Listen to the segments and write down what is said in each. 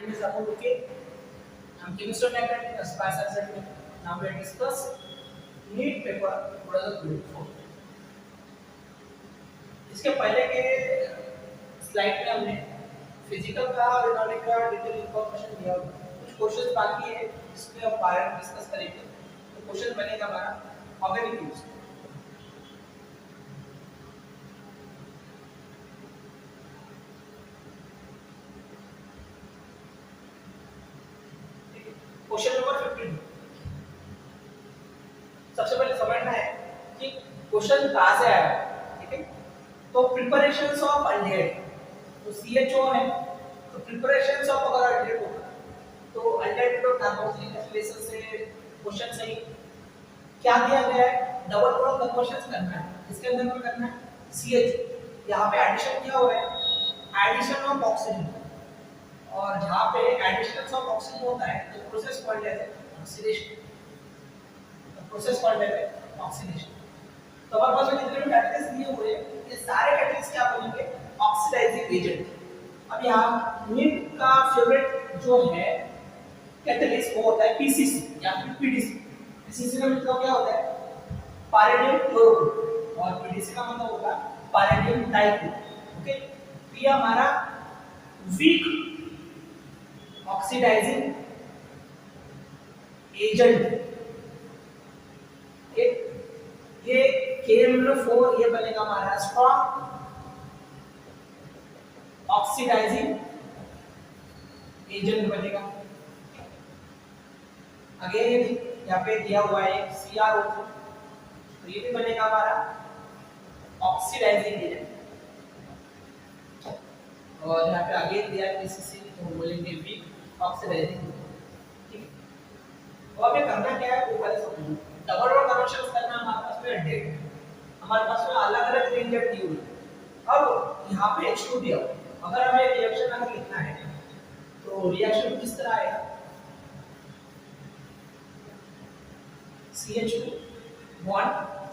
name is Apu Luke. I'm chemistry faculty at Spice Academy. Now we will discuss NEET paper 2024. इसके पहले के slide में हमने physical का और इनऑर्गेनिक का डिटेल इंफॉर्मेशन दिया हुआ है। कुछ क्वेश्चंस बाकी है जिसमें हम बारे में डिस्कस करेंगे। तो क्वेश्चन बनेगा हमारा ऑर्गेनिक यूज। Question number 15। सबसे पहले समझना है कि क्वेश्चन कहां से आया है, ठीक है। तो प्रिपरेशंस ऑफ अल्डिहाइड, तो CHO है, तो प्रिपरेशंस ऑफ अगर अल्डिहाइड होगा तो अल्डिहाइड और कार्बोक्सिलिक एसिड से क्वेश्चन सही क्या दिया गया है, डबल बॉन्ड कन्वर्जन करना है। इसके अंदर में करना है CH, यहाँ पे एडिशन क्या हो रहा है, एडिशन ऑफ ऑक्सीजन, और जहाँ पे एडिशन ऑफ ऑक्सीजन होता है तो process called as oxidation, process called as oxidation. तो हमारे पास जितने भी कैटलिस्ट दिए हुए हैं ये सारे कैटलिस्ट क्या बनेंगे, ऑक्सीडाइजिंग एजेंट। अब यहाँ नीट का फेवरेट जो है कैटलिस्ट वो होता है PCC या फिर PDC। PCC का मतलब क्या होता है, पैरेडियम क्लोरोक्लोर, और PDC का मतलब होगा पैरेडियम डाइक्लोर। ओके, तो ये हमारा वीक ऑक्सीडाइजिंग एजेंट। ये KMnO4 ये बनेगा हमारा स्ट्रॉन्ग ऑक्सीडाइजिंग एजेंट बनेगा। अगेन यहाँ पे दिया हुआ है CrO2, तो ये भी बनेगा हमारा ऑक्सीडाइजिंग एजेंट। और यहाँ पे अगेन दिया है PCC, तो हम बोलेंगे वीक ऑक्सीडाइजिंग, ठीक है। तो अब ये करना क्या है वो पहले समझो। डबल बॉन्ड कन्वर्जन करना हमारे पास में डेट, हमारे पास में अलग अलग रिएजेंट दी हुई है। अब यहाँ पे H2 दिया, अगर हमें रिएक्शन अगर लिखना है तो रिएक्शन किस तरह आएगा, CH2 bond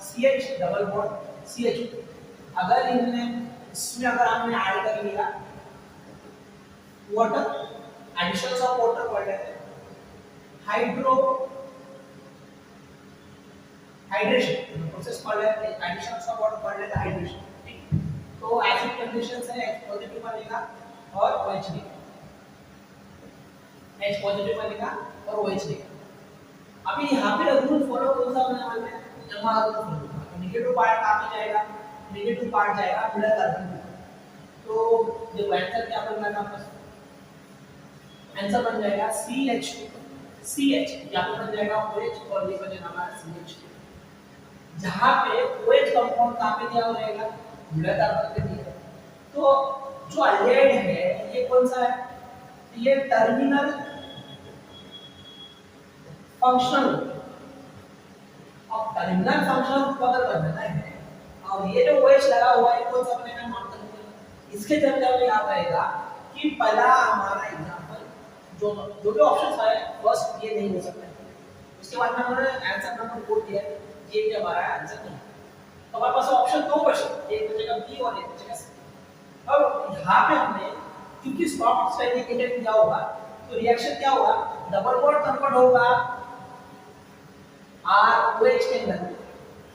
CH double bond CH2। अगर इसमें अगर हमने ऐड कर लिया water, addition of water called है हाइड्रेशन, प्रोसेस कॉल्ड है एडिशन ऑफ वाटर कॉल्ड है हाइड्रेशन, ठीक। तो एसिड कंडीशन से H पॉजिटिव बनेगा और OH देगा, H पॉजिटिव बनेगा और OH देगा। अभी यहाँ पे रूल फॉलो कौन सा होने वाला है, जमा रूल फॉलो। नेगेटिव पार्ट कहाँ पे जाएगा, नेगेटिव पार्ट जाएगा मिडल कार्बन में। तो जो आंसर क्या बन जाएगा, आपका आंसर बन जाएगा CH या फिर बन जाएगा OH और ये बनेगा हमारा CH। जहाँ पे OH कंपाउंड कहाँ पे दिया हुआ रहेगा, मिडल कार्बन पे दिया है। तो जो अल्डिहाइड है ये कौन सा है, ये टर्मिनल फंक्शनल, और टर्मिनल फंक्शनल को अगर बनाना है, और ये जो OH लगा हुआ है कौन सा बनेगा, नॉन टर्मिनल। इसके अंदर में याद रहेगा कि पहला हमारा एग्जांपल जो जो ऑप्शंस है फर्स्ट ये नहीं हो सकता है, उसके बाद में हमने आंसर नंबर 4 दिया है, ये भी हमारा आंसर नहीं। तो हमारे पास ऑप्शन दो बचे, एक बचेगा B और एक बचेगा C। अब यहाँ पे हमने क्योंकि स्ट्रॉन्ग ऑक्सीडाइजिंग एजेंट दिया होगा तो रिएक्शन क्या होगा, डबल बॉन्ड कन्वर्ट होगा ROH के अंदर,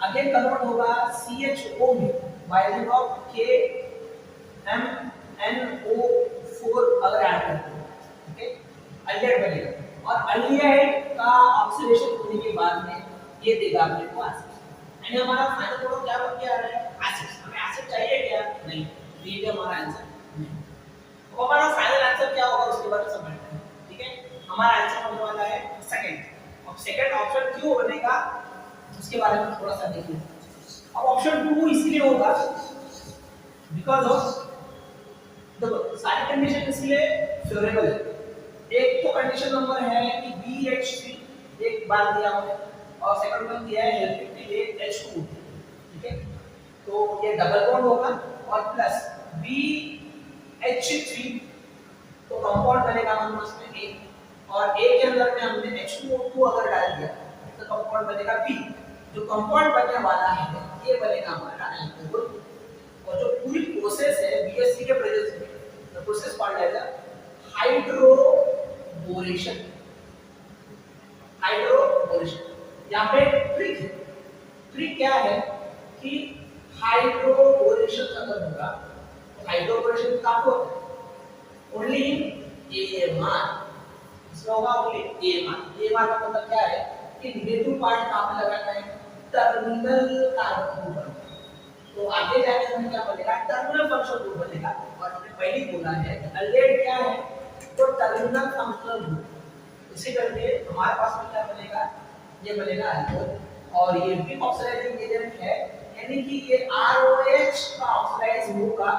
अगेन कन्वर्ट होगा CHO में बाय यूज ऑफ KMnO4 अगर ऐड करते हैं, ठीक है, अल्डिहाइड बनेगा। और अल्डिहाइड का ऑक्सीडेशन होने के बाद में ये देगा अपने को एसिड, यानी हमारा फाइनल प्रोडक्ट क्या बन के आ रहा है, एसिड। हमें एसिड चाहिए क्या, नहीं, तो ये भी हमारा आंसर नहीं। तो हमारा फाइनल आंसर क्या होगा उसके बारे में समझते हैं, ठीक है। हमारा आंसर होने वाला है सेकंड। अब सेकंड ऑप्शन क्यों बनेगा उसके बारे में थोड़ा सा देखिए। अब ऑप्शन 2 इसलिए होगा बिकॉज़ ऑफ देखो सारी कंडीशन इसलिए फेवरेबल है। एक तो कंडीशन नंबर है कि BH3 एक बार दिया हुआ है, और सेकंड वन दिया है H2, ठीक है। तो ये डबल बॉन्ड होगा और प्लस BH3, तो कंपाउंड बनेगा हमारे पास में A, और A के अंदर में हमने H2O2 अगर डाल दिया तो कंपाउंड बनेगा B। जो कंपाउंड बनने वाला है ये बनेगा हमारा अल्कोहल। और जो पूरी प्रोसेस है BH3 के प्रेजेंस में, the process called as hydroboration, hydroboration. यहाँ पे ट्रिक है, ट्रिक क्या है कि हाइड्रोबोरेशन अगर होगा तो हाइड्रोबोरेशन कहाँ होता है, ओनली AMR, इसमें होगा ओनली AMR। AMR का मतलब क्या है कि नेगेटिव पार्ट कहाँ पे लगाना है, टर्मिनल कार्बन पर। तो आगे जाके हमें क्या बनेगा, टर्मिनल फंक्शनल ग्रुप बनेगा। और हमने पहले ही बोला है अल्डेहाइड क्या है, तो टर्मिनल फंक्शनल ग्रुप। इसी करके हमारे पास में क्या बनेगा, ये बनेगा अल्कोहल। और ये भी ऑक्सीडाइजिंग एजेंट है, यानी कि ये ROH का ऑक्सीडाइज होगा,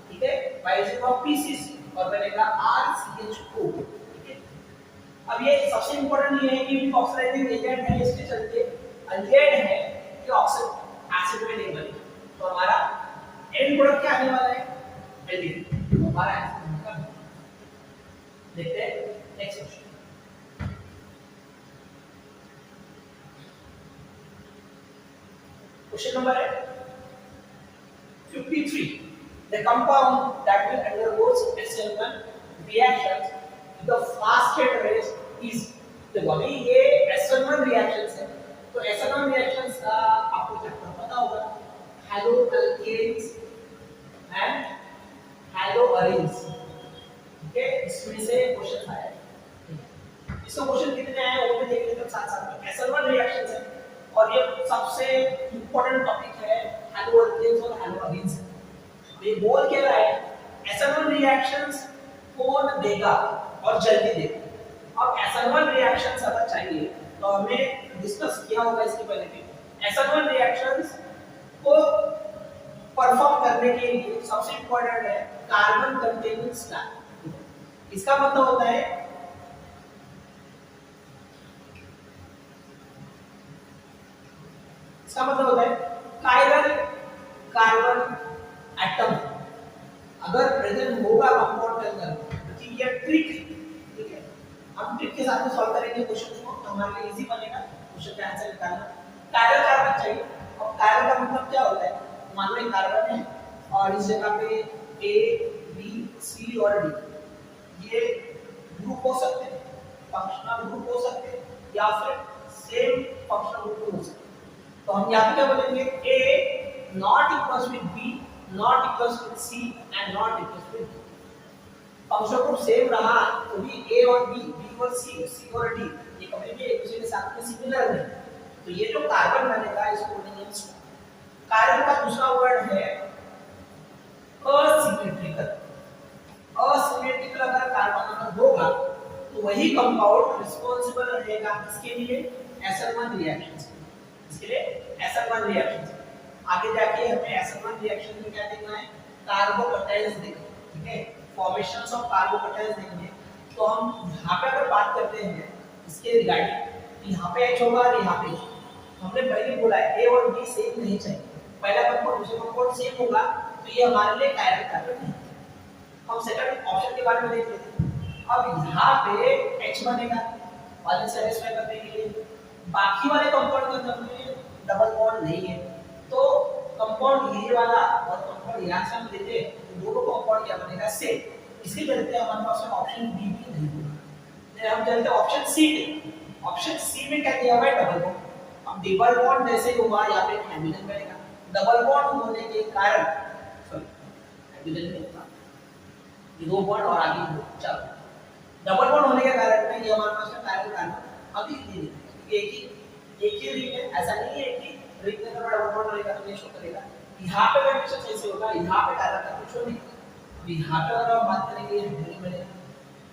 ठीक है, बाइजिंग ऑफ PCC और बनेगा RCH2, ठीक है। अब ये सबसे इंपॉर्टेंट ये है कि भी ऑक्सीडाइजिंग एजेंट है, इसके चलते अल्डेहाइड है कि ऑक्सीड एसिड में नहीं बनेगा। तो हमारा एंड प्रोडक्ट क्या आने वाला है, एल्डिहाइड। तो हमारा आंसर देखते हैं next question. Question number 53, the compound that will undergo SN1 reactions with the fastest rate is, देखो अभी ये SN1 reactions है, तो SN1 reactions का आपको चैप्टर पता होगा, haloalkanes and haloarenes, ठीक है, इसमें से क्वेश्चन आया है। इसका क्वेश्चन कितने आए हैं वो भी देख लेते हैं साथ साथ में। SN1 रिएक्शंस है और ये सबसे इंपॉर्टेंट टॉपिक है, haloalkanes और haloarenes। ये बोल क्या रहा है, SN1 रिएक्शंस कौन देगा और जल्दी देगा। अब SN1 रिएक्शंस अगर चाहिए तो हमें डिस्कस किया होगा इसके पहले भी, SN1 रिएक्शंस को परफॉर्म करने के लिए सबसे इंपॉर्टेंट है कार्बन कंटेनिंग स्टार। इसका मतलब होता है कायरल कार्बन एटम अगर प्रेजेंट होगा कंपाउंड के अंदर, तो ये ट्रिक, ठीक है, हम ट्रिक के साथ में सॉल्व करेंगे क्वेश्चन को, तो हमारे लिए इजी बनेगा क्वेश्चन का आंसर निकालना। कायरल कार्बन चाहिए, और कायरल का मतलब क्या होता है, मान लो एक कार्बन है और इस जगह पे A, B, C और D ये ग्रुप हो सकते हैं, फंक्शनल ग्रुप हो सकते हैं, या फिर सेम फंक्शनल ग्रुप हो सकते हैं। तो हम यहाँ पे क्या बोलेंगे, A not equals with B, not equals with C and not equals with D। Functional group same रहा तो भी A और B, B और C, C और D ये कभी भी एक दूसरे के साथ में सिमिलर नहीं। तो ये जो कार्बन बनेगा इसको बोलेंगे स्टार। कार्बन का दूसरा वर्ड है असिमेट्रिकल। असिमेट्रिकल अगर कार्बन अगर होगा तो वही कंपाउंड रिस्पांसिबल रहेगा इसके लिए SN1 रिएक्शंस, इसके लिए SN1 रिएक्शंस। आगे जाके हमें SN1 रिएक्शन में क्या देखना है, कार्बोकटाइल्स देखना है, ठीक है, फॉर्मेशंस ऑफ कार्बोकटाइल्स देखने। तो हम यहां पे अगर बात करते हैं इसके रिगार्डिंग, यहां पे H होगा और यहां पे H। हमने पहले बोला है A और B सेम नहीं चाहिए, पहला कंपाउंड दूसरा कंपाउंड सेम होगा तो ये हमारे लिए कायरल कार्बन नहीं। हम सेकंड ऑप्शन के बारे में देख लेते हैं। अब यहाँ पे H बनेगा वाले सेटिस्फाई करने के लिए, बाकी वाले कंपाउंड के अंदर में डबल बॉन्ड नहीं है, तो कंपाउंड ये वाला और कंपाउंड यहाँ से हम लेते हैं तो दोनों कंपाउंड क्या बनेगा, सेम। इसके चलते हमारे पास में ऑप्शन बी भी नहीं होगा, हम चलते हैं ऑप्शन सी पे। ऑप्शन सी में क्या दिया हुआ है, डबल बॉन्ड। अब डबल बॉन्ड जैसे होगा यहाँ पे हाइड्रोजन बनेगा, डबल बॉन्ड होने के कारण हाइड्रोजन में होगा ये दो बॉन्ड और आगे दो, चलो डबल बॉन्ड होने के कारण में ये हमारे पास में कायरल कार्बन अभी नहीं एक ही रिंग है, ऐसा नहीं है कि रिंग के अंदर डबल बॉन्ड रहेगा तो ये शो करेगा। यहाँ पे कंडीशन कैसे होगा, यहाँ पे कायरल कार्बन शो नहीं करेगा। अब यहाँ पे अगर हम बात करेंगे हाइड्रोजन बनेगा,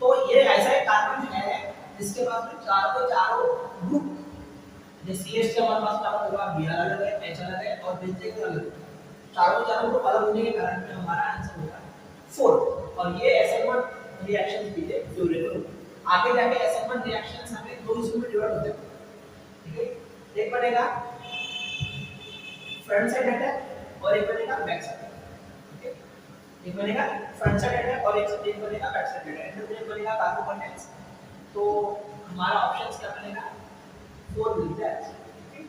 तो ये ऐसा एक कार्बन है जिसके पास में चारों ग्रुप, जैसे CH के हमारे पास कार्बन होगा, Br अलग है, H अलग है और बेंजीन अलग है, चारों ग्रुप अलग होने के कारण में हमारा आंसर होगा 4। और ये SN1 रिएक्शन के लिए ड्यूरेबल होगा। आगे जाके SN1 रिएक्शंस हमें दो हिस्सों में डिवाइड होते हैं, ठीक है, एक बनेगा फ्रंट साइड अटैक और एक बनेगा बैक साइड, ठीक है, एक बनेगा फ्रंट साइड अटैक और एक बनेगा बैक साइड अटैक, इंटरमीडिएट बनेगा कार्बोकटाइल्स। तो हमारा ऑप्शंस क्या बनेगा, 4 विल बी आंसर, ठीक है।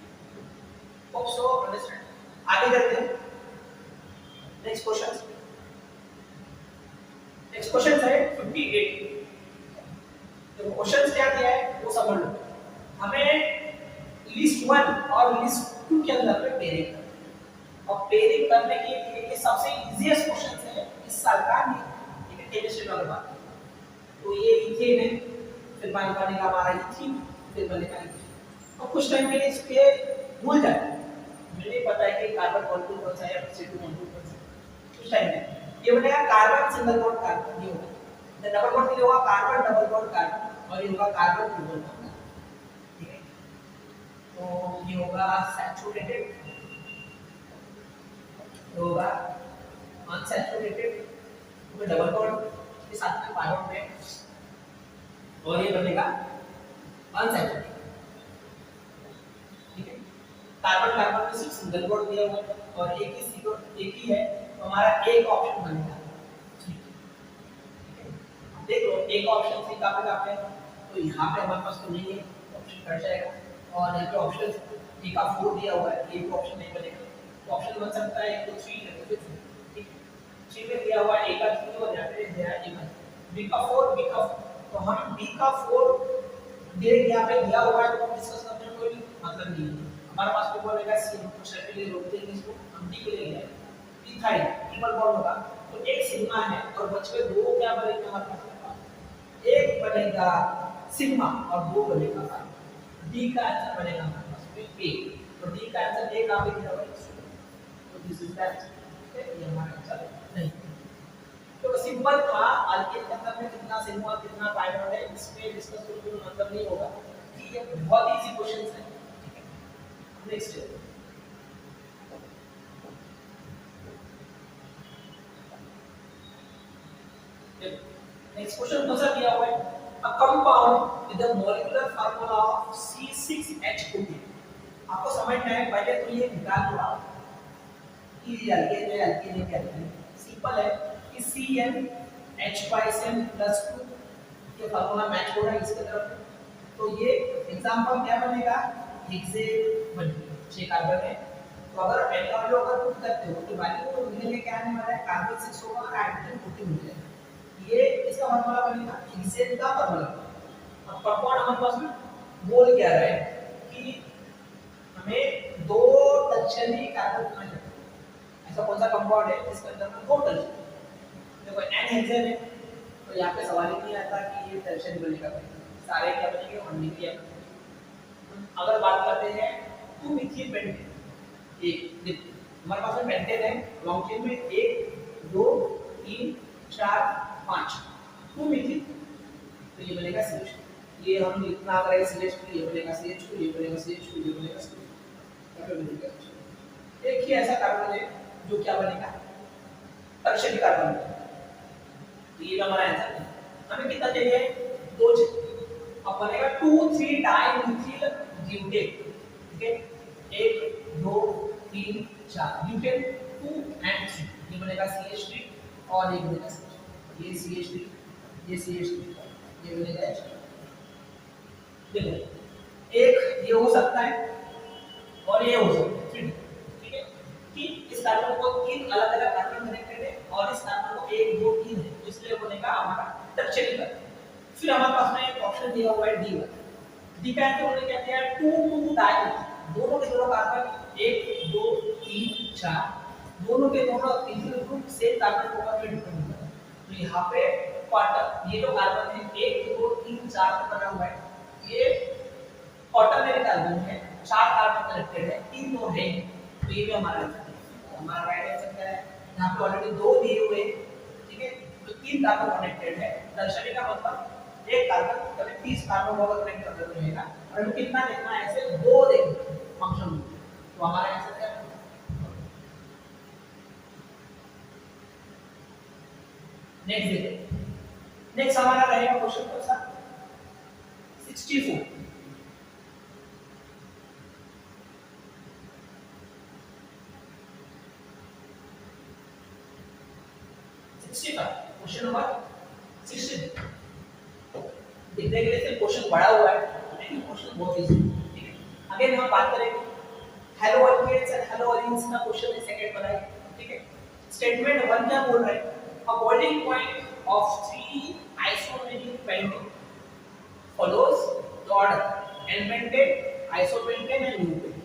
Hope so understand. आगे चलते हैं नेक्स्ट क्वेश्चन है 58। तो क्वेश्चन क्या दिया है वो समझ लो। हमें लिस्ट 1 और लिस्ट 2 के अंदर पे पेयरिंग करना है। और पेयरिंग करने के लिए ये सबसे इजीएस्ट क्वेश्चन है इस साल का, ठीक है, केमिस्ट्री में बात। तो ये इथेन है, फिर बनेगा हमारा इथीन, फिर बनेगा इथेन। और कुछ टाइम के लिए इसके भूल जाए, मुझे नहीं पता है कि कार्बन मॉलिक्यूल कौन सा है या C2 मॉलिक्यूल कौन सा है। कुछ टाइम में ये बनेगा कार्बन सिंगल बॉन्ड कार्बन, ये होगा डबल बॉन्ड के लिए होगा कार्बन डबल बॉन्ड कार्बन, और ये होगा कार्बन ट्रिपल बॉन्ड, ठीक है। तो ये होगा सैचुरेटेड, होगा अनसैचुरेटेड, तो डबल बॉन्ड के साथ में कार्बन में, और ये बनेगा अनसैचुरेटेड, ठीक है। कार्बन कार्बन में सिर्फ सिंगल बॉन्ड दिया हुआ है और एक ही है, तो हमारा एक ऑप्शन बनेगा, ठीक है। देख लो एक ऑप्शन सी कहां पे है, तो यहां पे हमारे पास तो नहीं है, ऑप्शन कट जाएगा। और यहाँ पे ऑप्शन डी का 4 दिया हुआ है, ये भी ऑप्शन नहीं बनेगा। तो ऑप्शन बन सकता है एक तो 3 है, तो 4, ठीक है। 3 में दिया हुआ है ए का 3 और यहाँ पे दिया है ए का, बी का 4, बी का 4, तो हम बी का 4 डायरेक्ट यहाँ पे दिया हुआ है, तो डिस्कस करने में कोई मतलब नहीं है। हमारे पास को बोलेगा सी क्वेश्चन के लिए रोक देंगे इसको, हम डी के लिए ले आए इथाइल ट्रिपल बॉन्ड होगा, तो एक सिग्मा है और बच के दो क्या बनेगा हमारे पास, एक बनेगा सिग्मा और दो बनेगा कार्बन। डी का आंसर बनेगा हमारे पास में ए, तो डी का आंसर ए कहां पे दिया हुआ है, तो दिस इज दैट, ठीक है, ये हमारा आंसर नहीं। तो सिंपल था, अल्केन के अंदर में कितना सिग्मा कितना कार्बन है इसमें डिस्कस करने में मतलब नहीं होगा, कि ये बहुत इजी क्वेश्चंस है। नेक्स्ट क्वेश्चन कौन सा दिया हुआ है, a compound with the molecular formula of C6H2। आपको समझना है, पहले तो ये निकाल लो आप कि अल्केन है अल्केन है क्या है, सिंपल है कि CnH2 ये फार्मूला मैच हो रहा है इसके तरफ, तो ये एग्जांपल क्या बनेगा, हेक्सेन बनेगा, 6 कार्बन है। तो अगर n का वैल्यू अगर पुट करते हो तो वैल्यू तो मिलने क्या आने वाला है, कार्बन 6 होगा और हाइड्रोजन 14 मिल जाएगा, ये इसका फार्मूला बनेगा हेक्सेन का फार्मूला। अब कंपाउंड हमारे पास में बोल क्या रहा है कि हमें दो टर्शियरी कार्बन बनाना है। ऐसा कौन सा कंपाउंड है जिसके अंदर में दो टर्शियरी, देखो n हेक्सेन है, तो यहाँ पे सवाल ही नहीं आता कि ये टर्शियरी बनेगा, सारे क्या बनेंगे, ऑर्डिनरी। अगर बात करते हैं 2 मिथाइल पेंटेन, एक हमारे पास में पेंटेन है लॉन्ग चेन में 1 2 3 4 5 2 मिथाइल, तो ये बनेगा CH2। ये हम लिखना अगर है CH2, ये बनेगा CH2, ये बनेगा CH2, ये बनेगा CH2, यहाँ पे बनेगा CH2। एक ही ऐसा कार्बन है जो क्या बनेगा, टर्शियरी कार्बन, तो ये हमारा आंसर है। हमें कितना चाहिए, 2 चाहिए, अब बनेगा 2,3 डाइमिथिल ब्यूटेन, ठीक है, 1 2 3 4 ब्यूटेन 2 एंड 3, ये बनेगा CH3 और ये बनेगा CH3, ये CH3 ये CH3 ये बनेगा H2। देखो एक ये हो सकता है और ये हो सकता है, ठीक है, कि इस कार्बन को 3 अलग-अलग कार्बन कनेक्टेड है और इस कार्बन को 1 2 3 है, इसलिए बनेगा हमारा टर्शियरी कार्बन। फिर हमारे पास में एक ऑप्शन दिया हुआ है D1, डी का आंसर उन्होंने क्या दिया है, 2 डाइमिथिल, दोनों के दोनों कार्बन 1 2 3 4, दोनों के दोनों इथाइल ग्रुप सेम कार्बन होगा में डिपेंड होगा। तो यहाँ पे क्वार्टर, ये जो कार्बन है 1 2 3 4 पे बना हुआ है, ये क्वार्टरनरी कार्बन है, 4 कार्बन कनेक्टेड है, 3 तो है, तो ये भी हमारा आंसर है। हमारा राइट आंसर क्या है, यहाँ पे ऑलरेडी 2 दिए हुए, ठीक है, तो 3 कार्बन कनेक्टेड है, टर्शियरी का मतलब एक कार्बन कभी 30 कार्बन होगा कनेक्ट कर देगा, और हमें कितना देखना है, ऐसे 2 देखना फंक्शन, तो हमारा आंसर क्या है, नेक्स्ट देखिए। नेक्स्ट हमारा रहेगा क्वेश्चन कौन सा, 64। क्वेश्चन नंबर 16 देखने के लिए सिर्फ क्वेश्चन बड़ा हुआ है, लेकिन क्वेश्चन बहुत इजी है, ठीक है। अगेन हम बात करेंगे हेलो अल्केन्स एंड हेलो एलीन्स का क्वेश्चन है, सेकंड बनाइए, ठीक है। स्टेटमेंट 1 क्या बोल रहा है, a boiling point of 3 isomeric pentane follows the order n pentane, isopentane and new pentane.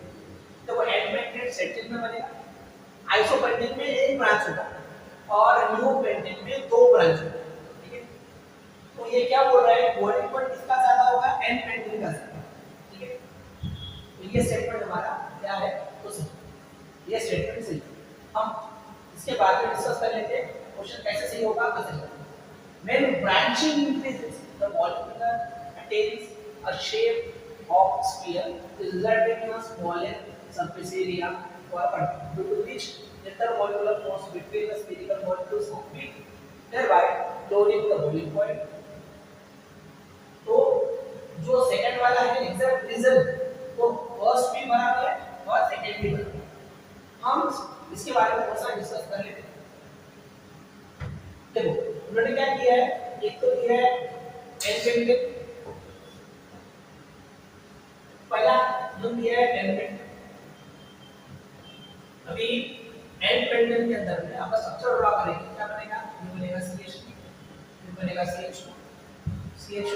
तो वो n pentane सेंटेन में बनेगा, आइसोपेंटेन में एक ब्रांच होगा और न्यू पेंटेन में दो ब्रांच होगा, ठीक है। तो ये क्या बोल रहा है, बॉइलिंग पॉइंट किसका ज्यादा होगा, n पेंटेन का ज्यादा, ठीक है। तो ये स्टेटमेंट हमारा क्या है, तो सही, ये स्टेटमेंट सही। हम इसके बाद में डिस्कस कर लेते हैं क्वेश्चन कैसे सही होगा, कैसे नहीं। When branching increases, the molecular attains a shape of sphere, resulting in a smaller surface area for a particle, due to which intermolecular force between the spherical molecules are weak, thereby lowering the boiling point. तो जो second वाला है exact reason, तो first भी बराबर है और second भी बराबर है। हम इसके बारे में थोड़ा सा डिस्कस कर लेते हैं। देखो उन्होंने क्या किया है, एक तो दिया है n पेंटेन, पहला हम दिया है n पेंटेन। अभी n पेंटेन के अंदर में आपका स्ट्रक्चर ड्रा करेंगे, क्या बनेगा, ये बनेगा CH2, ये बनेगा CH2, CH2,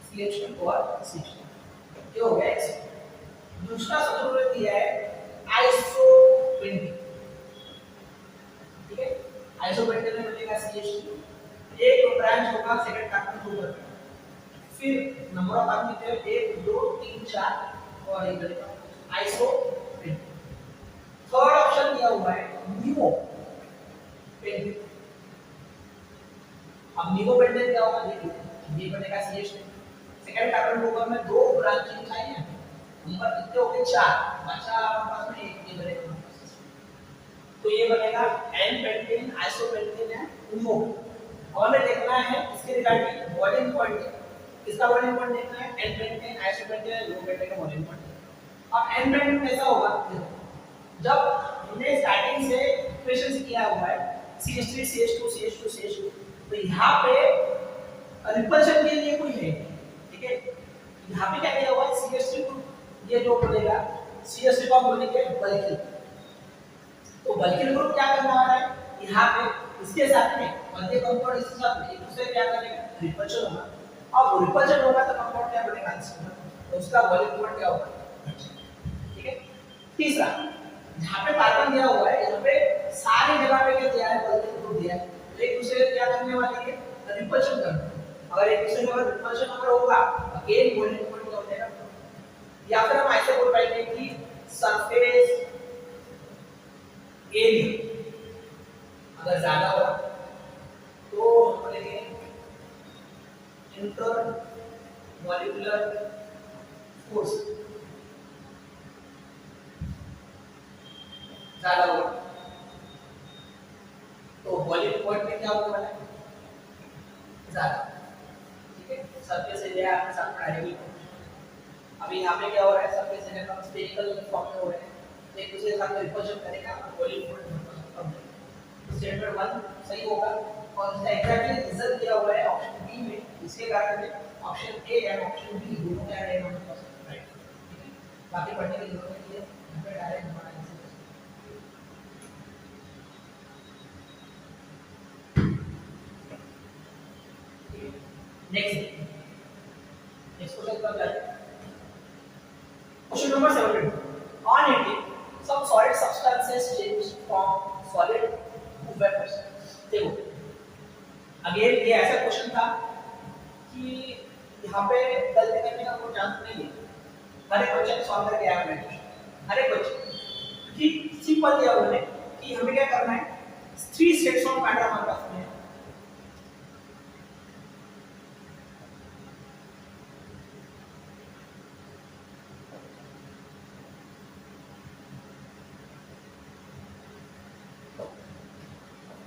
CH2 और CH2, ये हो गया x। दूसरा स्ट्रक्चर उन्होंने दिया है आइसोपेंटेन, ठीक है। आइसोपेंटेन में बनेगा CH2, एक ब्रांच होगा सेकंड कार्बन के ऊपर, फिर नंबर ऑफ कार्बन कितने हैं, 1 2 3 4 और एक बनेगा आइसोपेंटेन। थर्ड ऑप्शन दिया हुआ है नियो पेंटेन। अब नियो पेंटेन क्या होगा, देखिए ये बनेगा CH2, सेकंड कार्बन के ऊपर में दो ब्रांचिंग चाहिए, नंबर कितने हो गए 4, बचा हमारे पास में एक, ये बनेगा, तो ये बनेगा n पेंटेन, आइसोपेंटेन है नियो। हमें देखना है इसके रिगार्डिंग बॉइलिंग पॉइंट, किसका बॉइलिंग पॉइंट देखना है, n pentane, isopentane, neo pentane का बॉइलिंग पॉइंट। अब n पेंटेन कैसा होगा, जब हमने स्टार्टिंग से इक्वेशन से किया हुआ है CH3 CH2 CH2 CH2, तो यहाँ पे रिपल्शन के लिए कोई है, ठीक है। यहाँ पे क्या किया हुआ है, CH3 को ये जो बोलेगा CH3 को हम बोलेंगे बल्किल, तो बल्किल ग्रुप क्या करने वाला है, यहाँ पे इसके साथ में मध्य कंपाउंड इसके साथ में एक दूसरे क्या करेगा, रिपल्शन होगा, अब रिपल्शन होगा तो कंपाउंड क्या बनेगा, तो उसका बॉइलिंग पॉइंट क्या होगा, ठीक है। तीसरा, जहाँ पे कार्बन दिया हुआ है, यहाँ पे सारी जगह पे क्या दिया है, बल्किल ग्रुप दिया है, तो एक दूसरे से क्या करने वाले हैं, रिपल्शन करना। अगर एक दूसरे के रिपल्शन अगर होगा, अगेन बॉइलिंग पॉइंट क्या हो जाएगा, या फिर हम ऐसे बोल पाएंगे कि सरफेस एरिया अगर ज्यादा होगा तो हम बोलेंगे इंटर मॉलिक्यूलर फोर्स ज्यादा होगा, तो बॉइलिंग पॉइंट में क्या होने वाला है, ज्यादा, ठीक है। सरफेस एरिया आपके साथ डायरेक्टली, अभी यहाँ पे क्या हो रहा है, सरफेस एरिया का स्फेरिकल फॉर्म में हो रहा है, एक दूसरे के साथ रिपल्शन करेगा और बॉइलिंग पॉइंट कम होगा। स्टेटमेंट 1 सही होगा और इसका एग्जैक्टली रिजल्ट दिया हुआ है ऑप्शन बी में, इसके कारण में option A and option B दोनों क्या रहेगा हमारे पास, राइट, ठीक है। बाकी पढ़ने की जरूरत नहीं है, यहाँ पे डायरेक्ट हमारा आंसर है। नेक्स्ट क्वेश्चन पर जाते हैं, question number 72। On heating, some solid substances change from solid to vapors. देखो, अगेन ये ऐसा क्वेश्चन था कि यहाँ पे गलती करने का कोई चांस नहीं है, हर एक बच्चे ने सॉल्व करके आया है, हर एक बच्चे, कि सिंपल दिया उन्होंने कि हमें क्या करना है, 3 स्टेट्स ऑफ मैटर हमारे पास में है,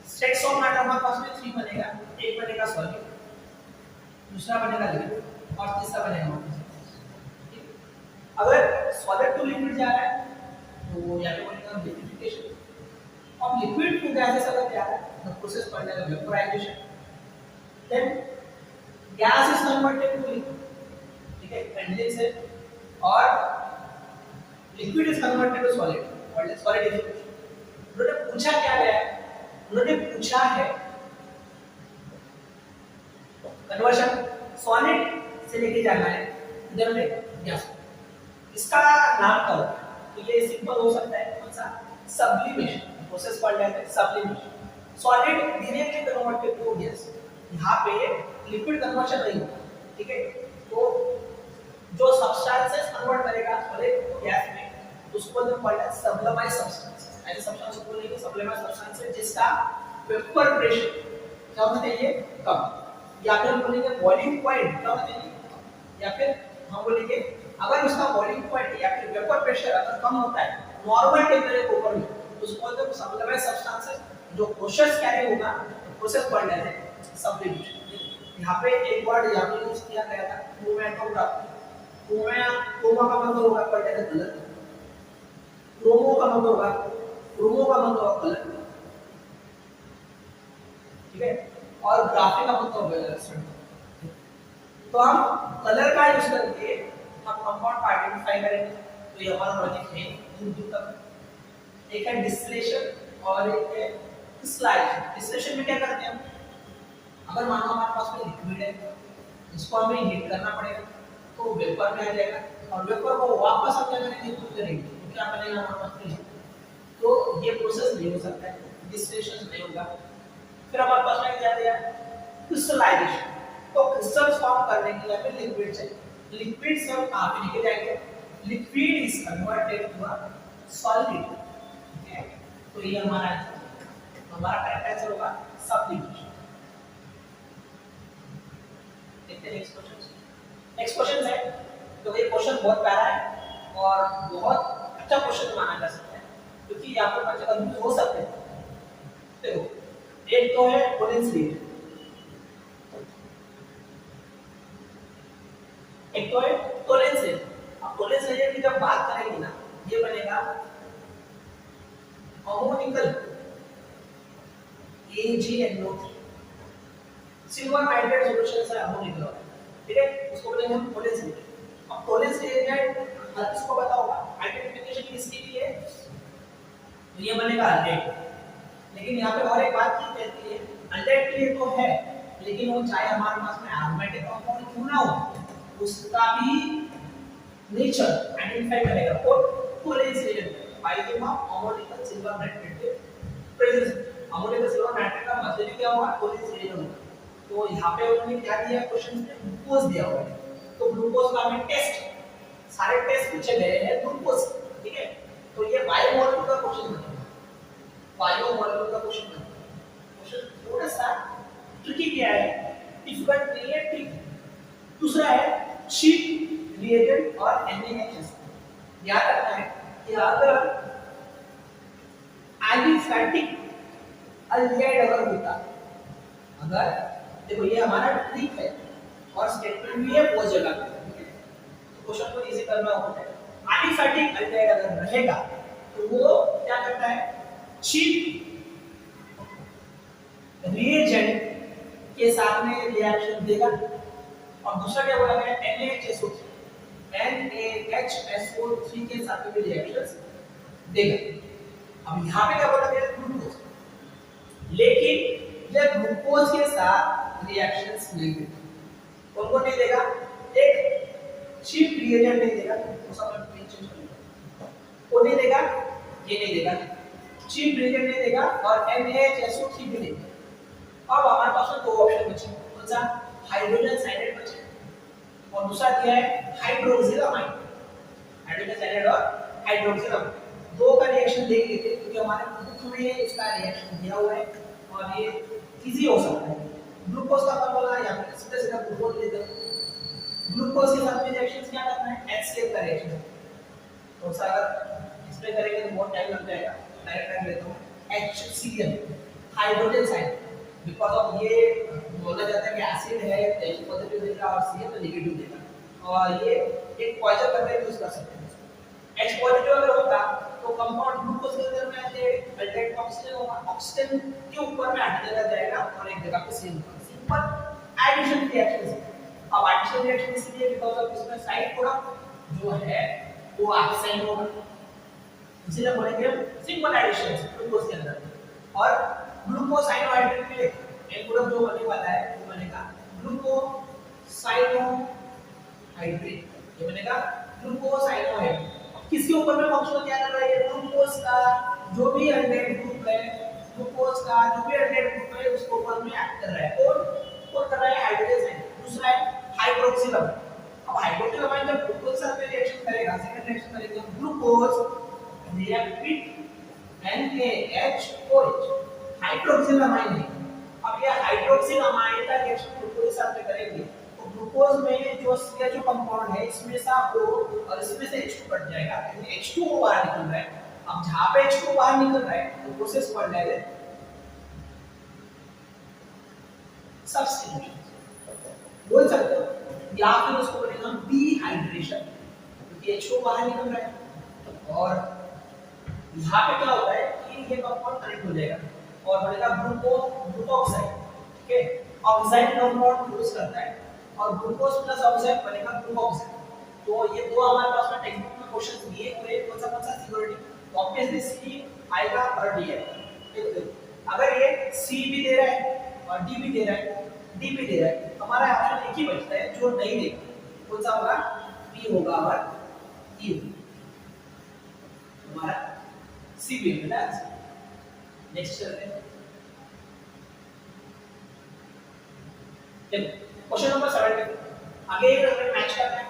स्टेट्स ऑफ मैटर हमारे पास में 3 बनेगा, एक बनेगा सॉलिड, दूसरा बनेगा लिक्विड और तीसरा बनेगा गैस। अगर सॉलिड टू लिक्विड जा रहा है तो या तो बनेगा लिक्विफिकेशन, और लिक्विड टू गैसेस अगर जा रहा है तो प्रोसेस बनेगा vaporisation, then gas is converted to liquid, ठीक है, एंडिंग से, और liquid is converted to solid और सॉलिडिफिकेशन। उन्होंने पूछा क्या है, उन्होंने पूछा है कन्वर्शन सॉलिड इसे लेके जाना है इधर में गैस। इसका नाम क्या होता है? तो ये सिंपल हो सकता है कौन सा? Sublimation. Process called as sublimation. Solid directly converted to gas. यहाँ पे लिक्विड कन्वर्शन नहीं होगा, ठीक है? तो जो सब्सटेंसेस कन्वर्ट करेगा सॉलिड टू गैस में उसको हम कॉल्ड एज सब्लिमाइज सब्सटेंसेस। ऐसे सब्सटेंस को बोलेंगे सब्लिमाइज सब्सटेंसेस जिसका वेपर प्रेशर क्या होना चाहिए? कम। या फिर हम बोलेंगे बॉइलिंग पॉइंट क्या होना चाहिए? या फिर हम बोलेंगे अगर उसका बॉइलिंग पॉइंट या फिर वेपर प्रेशर अगर कम होता है नॉर्मल टेंपरेचर के ऊपर में तो उसको बोलते हैं सब्लिमाइज सब्सटेंसेस। जो प्रोसेस कैरी होगा प्रोसेस कॉल्ड एज सब्लिमेशन। यहाँ पे एक वर्ड यहाँ पे यूज किया गया था क्रोमैटोग्राफी। क्रोमा का मतलब होगा कॉल्ड एज कलर, क्रोमो का मतलब होगा कलर, ठीक है? और ग्राफी का मतलब होगा। तो हम कलर का यूज करके हम कंपाउंड को आइडेंटिफाई करेंगे। तो ये हमारा लॉजिक है दूर तक। एक है डिस्टिलेशन और एक है क्रिस्टलाइजेशन। डिस्टिलेशन में क्या करते हैं हम? अगर मान लो हमारे पास में लिक्विड है इसको हमें हीट करना पड़ेगा तो वेपर में आ जाएगा और वेपर को वापस हम क्या करेंगे? कुक करेंगे तो क्या बनेगा हमारे पास में? तो ये प्रोसेस नहीं हो सकता है, डिस्टिलेशन नहीं होगा। फिर हमारे पास में क्या दिया? क्रिस्टलाइजेशन। तो क्रिस्टल्स फॉर्म करने के लिए हमें लिक्विड चाहिए। लिक्विड से हम कहां पे लेके जाएंगे? Liquid is converted to a solid, ठीक है? तो ये हमारा करेक्ट आंसर होगा सब्लिमेशन। देखते हैं नेक्स्ट क्वेश्चन। नेक्स्ट क्वेश्चन है तो ये क्वेश्चन बहुत प्यारा है और बहुत अच्छा क्वेश्चन माना जा सकता है क्योंकि यहाँ पर बच्चे कंफ्यूज हो सकते हैं। देखो एक तो है कोलेंस रिएजेंट, एक तो है टोलेंस रिएजेंट। अब टोलेंस रिएजेंट की जब बात करेंगे ना ये बनेगा ammoniacal AgNO3 silver nitrate solution है अमोनिकल, ठीक है? उसको बोलेंगे हम टोलेंस रिएजेंट। अब टोलेंस रिएजेंट हर किसको पता होगा आइडेंटिफिकेशन किसके लिए? तो ये बनेगा अल्डेट। लेकिन यहाँ पे और एक बात की कहती है अल्डेट के लिए तो है लेकिन वो चाहे हमारे पास में एरोमेटिक कंपाउंड क्यों ना हो उसका भी नेचर आइडेंटिफाई करेगा और Tollens reagent by the ammoniacal silver nitrate के प्रेजेंस। अमोनिकल सिल्वर नाइट्रेट का मतलब क्या होगा? टोलेंस रिएजेंट होगा। तो यहाँ पे उन्होंने क्या दिया है क्वेश्चन में? ग्लूकोज दिया हुआ है। तो ग्लूकोज का हमें टेस्ट सारे टेस्ट पूछे गए हैं ग्लूकोज, ठीक है? तो ये बायोमोलेक्यूल का क्वेश्चन है, बायोमोलेक्यूल का क्वेश्चन है। क्वेश्चन थोड़ा सा ट्रिकी क्या है, डिफिकल्ट नहीं है, ठीक है? दूसरा है चीप रिएजेंट और NaHS। याद रखना है कि अगर एलिफैटिक अल्डिहाइड अगर होता, अगर देखो ये हमारा ट्रिक है और स्टेटमेंट भी है वो जगह पे, ठीक है? तो क्वेश्चन को इजी करना होता है। एलिफैटिक अल्डिहाइड अगर रहेगा तो वो क्या करता है? चीप रिएजेंट के साथ में रिएक्शन देगा। और दूसरा क्या बोला गया? NaHSO3 NaHSO3 के साथ में रिएक्शंस देगा। अब यहाँ पे क्या बोला गया? ग्लूकोज। लेकिन ये ग्लूकोज के साथ रिएक्शंस नहीं देगा। कौन नहीं देगा? एक चीप रिएजेंट नहीं देगा, तो सब मेंशन करेगा। कौन नहीं देगा? ये नहीं देगा, चीप रिएजेंट नहीं देगा और NaHSO3 भी नहीं देगा। अब हमारे पास में दो ऑप्शन बचे। कौन सा? हाइड्रोजन साइनाइड बचे और दूसरा क्या है? हाइड्रोक्सिलामाइड। हाइड्रोजन साइनाइड और हाइड्रोक्सिलामाइड दो का रिएक्शन देख लेते हैं क्योंकि हमारे बुक में इसका रिएक्शन दिया हुआ है और ये इजी हो सकता है। ग्लूकोज का फॉर्मूला या फिर सीधा सीधा ग्लूकोज लेते हैं। ग्लूकोज के साथ में रिएक्शंस क्या करना है? HCl का रिएक्शन। तो सर अगर इसमें करेंगे तो बहुत टाइम लग जाएगा, डायरेक्ट टाइम लेता हूं। HCl hydrogen side because of ये बोला जाता है कि एसिड है तो H पॉजिटिव देगा और Cl तो नेगेटिव देगा और ये एक पॉइजन करके यूज कर सकते हैं। H पॉजिटिव अगर होगा तो कंपाउंड ग्लूकोज के अंदर में अल्डेहाइड ऑक्सीजन होगा, ऑक्सीजन के ऊपर में हाइड्रोजन जाएगा और एक जगह पे सेम होगा। Simple addition reaction. अब एडिशन रिएक्शन इसलिए बिकॉज़ ऑफ इसमें साइड प्रोडक्ट जो है वो ऑक्साइड होगा, इसलिए बोलेंगे सिंपल एडिशन ग्लूकोज के अंदर। और ग्लूकोसाइनोहाइड्रेट में एक प्रोडक्ट जो बनने वाला है वो बनेगा ग्लूकोसाइनोहाइड्रेट, हाइड्रेट। ये बनेगा ग्लूकोसाइनोहेड। किसके ऊपर में फंक्शन क्या कर रहा है? ग्लूकोज का जो भी अल्डेहाइड ग्रुप है, ग्लूकोज का जो भी अल्डेहाइड ग्रुप है उसके ऊपर में एक्ट कर रहा है। कौन कर रहा है? हाइड्रोजन। दूसरा है हाइड्रोक्सिलम। अब हाइड्रोक्सिलम जब ग्लूकोज के साथ में रिएक्शन करेगा, सेकंड रिएक्शन करेगा, ग्लूकोज रिएक्ट विद NaHOH, हाइड्रोक्सिलामाइन है। अब ये हाइड्रोक्सिलामाइन का रिएक्शन ग्लूकोज के साथ में करेंगे तो ग्लूकोज में जो CHO कंपाउंड है इसमें से O और इसमें से H2 कट जाएगा, यानी H2O बाहर निकल रहा है। अब जहां पे H2O बाहर निकल रहा है तो प्रोसेस कॉल्ड एज सब्स्टिट्यूशन बोल सकते हो, या फिर उसको बोलेंगे डिहाइड्रेशन, क्योंकि H2O बाहर निकल रहा है और यहाँ पे क्या होता है कि ये कंपाउंड कनेक्ट हो जाएगा और बनेगा ग्लूकोऑक्साइड। ठीक है, ऑक्साइड कंपाउंड प्रोड्यूस करता है और ग्लूकोज प्लस ऑक्साइड बनेगा ग्लूकोऑक्साइड। तो ये दो हमारे पास में टेक्स्ट बुक में क्वेश्चंस दिए हुए, कौन सा सिक्योरिटी, ऑब्वियसली सी आएगा और डी है। अगर ये सी भी दे रहा है और डी भी दे रहा है, डी भी दे रहा है, हमारा ऑप्शन एक ही बचता है जो नहीं देगा, कौन सा होगा? बी होगा और ई हमारा सी भी है। नेक्स्ट चलते हैं, देखो क्वेश्चन नंबर 7 पे आगे अगर मैच करना है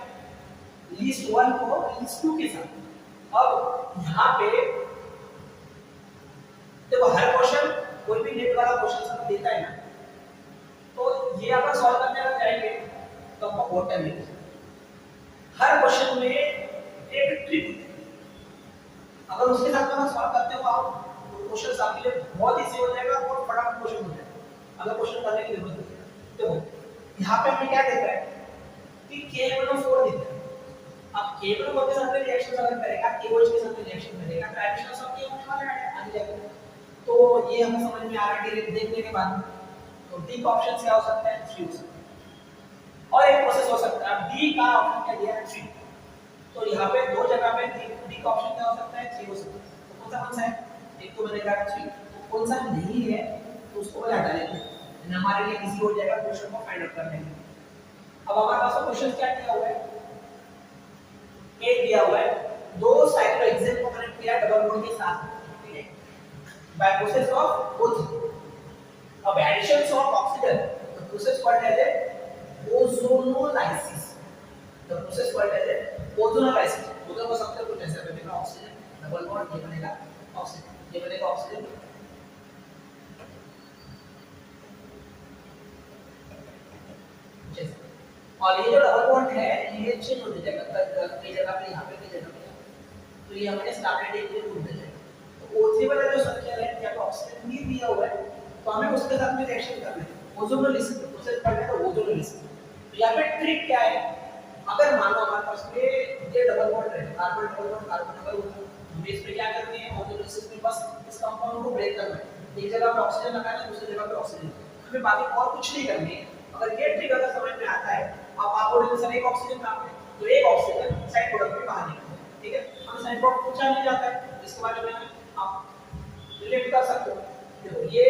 लिस्ट 1 को लिस्ट 2 के साथ। अब यहाँ पे देखो हर क्वेश्चन कोई भी नेट वाला क्वेश्चन सब देता है ना, तो ये अगर सॉल्व करने लग जाएंगे तो आपको बहुत टाइम लगेगा। हर क्वेश्चन में एक ट्रिक, अगर उसके साथ में सॉल्व करते हो आप तो क्वेश्चन आपके लिए बहुत इजी हो जाएगा और फटाफट क्वेश्चन हो जाएगा अगर क्वेश्चन करने की जरूरत है। देखो यहाँ पे हमें क्या देता है कि KMnO4 देता है। अब KMnO4 के साथ में रिएक्शन अगर करेगा, KOH के साथ में रिएक्शन करेगा तो एडिशन ऑफ KOH वाला आगे जाएगा। तो ये हमें समझ में आ रहा है डायरेक्ट देखने के बाद। तो डी का ऑप्शन क्या हो सकता है? 3 हो सकता है। और एक प्रोसेस हो सकता है, अब डी का ऑप्शन क्या दिया है? 3। तो यहाँ पे दो जगह पे डी का ऑप्शन क्या हो सकता है? 3 हो सकता है। तो कौन सा है? एक तो बनेगा 3, तो कौन सा नहीं है तो उसको हटा देते हैं, हमारे लिए इजी हो जाएगा क्वेश्चन को फाइंड आउट करने में। अब हमारे पास क्वेश्चन क्या दिया हुआ है? एक दिया हुआ है, दो साइक्लोहेक्सेन को कनेक्ट किया डबल बॉन्ड के साथ, ठीक है, बाय प्रोसेस ऑफ बोथ। अब addition of oxygen, the process called as ozonolysis. The process called as ozonolysis. Ozone को सबसे कुछ ऐसा बनेगा ऑक्सीजन डबल बॉन्ड, ये बनेगा ऑक्सीजन, ये बनेगा ऑक्सीजन। और ये जो डबल बॉन्ड है ये चेंज होने जाएगा कई जगह पे, यहाँ पे कई जगह पे, तो ये हमारे स्टार्टेड एक ग्रुप हो जाएगा। तो O3 वाला जो स्ट्रक्चर है या तो ऑक्सीजन भी दिया हुआ है तो हमें उसके साथ में रिएक्शन करना है। ओजोनोलाइसिस प्रोसेस करना है तो ओजोनोलाइसिस। तो यहाँ पे ट्रिक क्या है? अगर मान लो हमारे पास में ये डबल बॉन्ड है, carbon double bond carbon double bond, हमें इसमें क्या करनी है? ओजोनोलाइसिस में बस इस कंपाउंड को ब्रेक करना है। एक जगह पे ऑक्सीजन लगाना है, दूसरी जगह पे ऑक्सीजन, हमें बाकी और कुछ नहीं करनी है। अगर ये ट्रिक अगर समझ में आता है, अब आप बोलोगे सर एक ऑक्सीजन कहां पे, तो एक ऑक्सीजन साइड प्रोडक्ट में बाहर निकलता है। ठीक है, हमें साइड प्रोडक्ट पूछा नहीं जाता है, इसके बारे में आप रिलेट कर सकते हो। देखो ये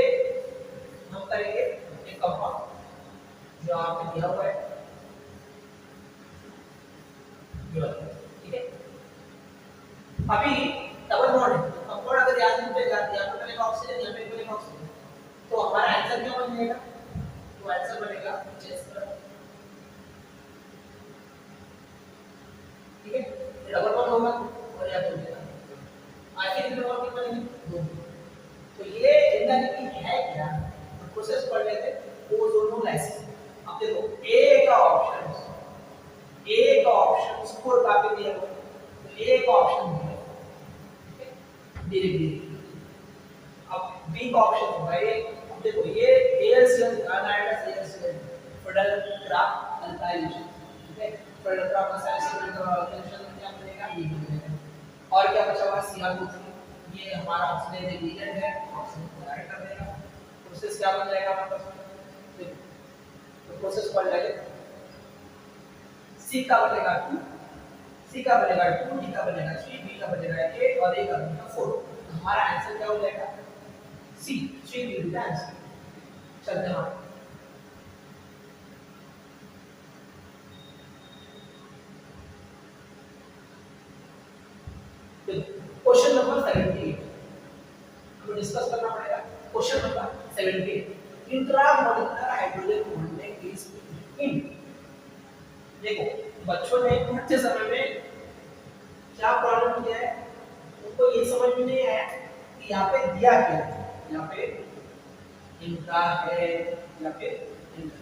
हम करेंगे एक कंपाउंड जो आपने दिया हुआ है, ठीक है। अभी डबल बॉन्ड है, कंपाउंड अगर याद नहीं जाती है, आपको पहले ऑक्सीजन यहाँ पे पहले ऑक्सीजन, तो हमारा आंसर क्या बन जाएगा? तो आंसर बनेगा जेस्टर, ठीक है। डबल बॉन्ड होगा और या तो देगा आखिर में डबल बॉन्ड बनेंगे 2। तो ये इनडायरेक्टली है क्या? तो प्रोसेस पढ़ लेते हैं ओजोनोलाइसिस। अब देखो ए का ऑप्शन स्कोर काफी दिया हुआ है, तो ए का ऑप्शन है, ठीक है, धीरे-धीरे। अब बी का ऑप्शन होगा ये, देखो ये AlCl अनायडाइज्ड AlCl federal craft alkylation, ठीक है, फेडरल क्राफ्ट अल्काइलेशन क्या बनेगा? ये बनेगा। और क्या बचा हुआ? Cr2, ये हमारा ऑक्सीजन एलिमेंट है, ऑक्सीजन को ऐड कर देगा, प्रोसेस क्या बन जाएगा हमारे पास? तो प्रोसेस कॉल्ड है C का बनेगा 2, C का बनेगा 2, D का बनेगा 3, B का बनेगा 8 और A का बनेगा 4। तो हमारा आंसर क्या हो जाएगा? C, 3 will be the answer। चलते हैं क्वेश्चन नंबर 78 हमें डिस्कस करना पड़ेगा। Question number 78 intramolecular hydrogen bonding is in. देखो बच्चों ने पढ़ते समय में क्या प्रॉब्लम किया है, उनको ये समझ में नहीं आया कि यहाँ पे दिया क्या है। यहाँ पे इंट्रा है या फिर इंट्रा,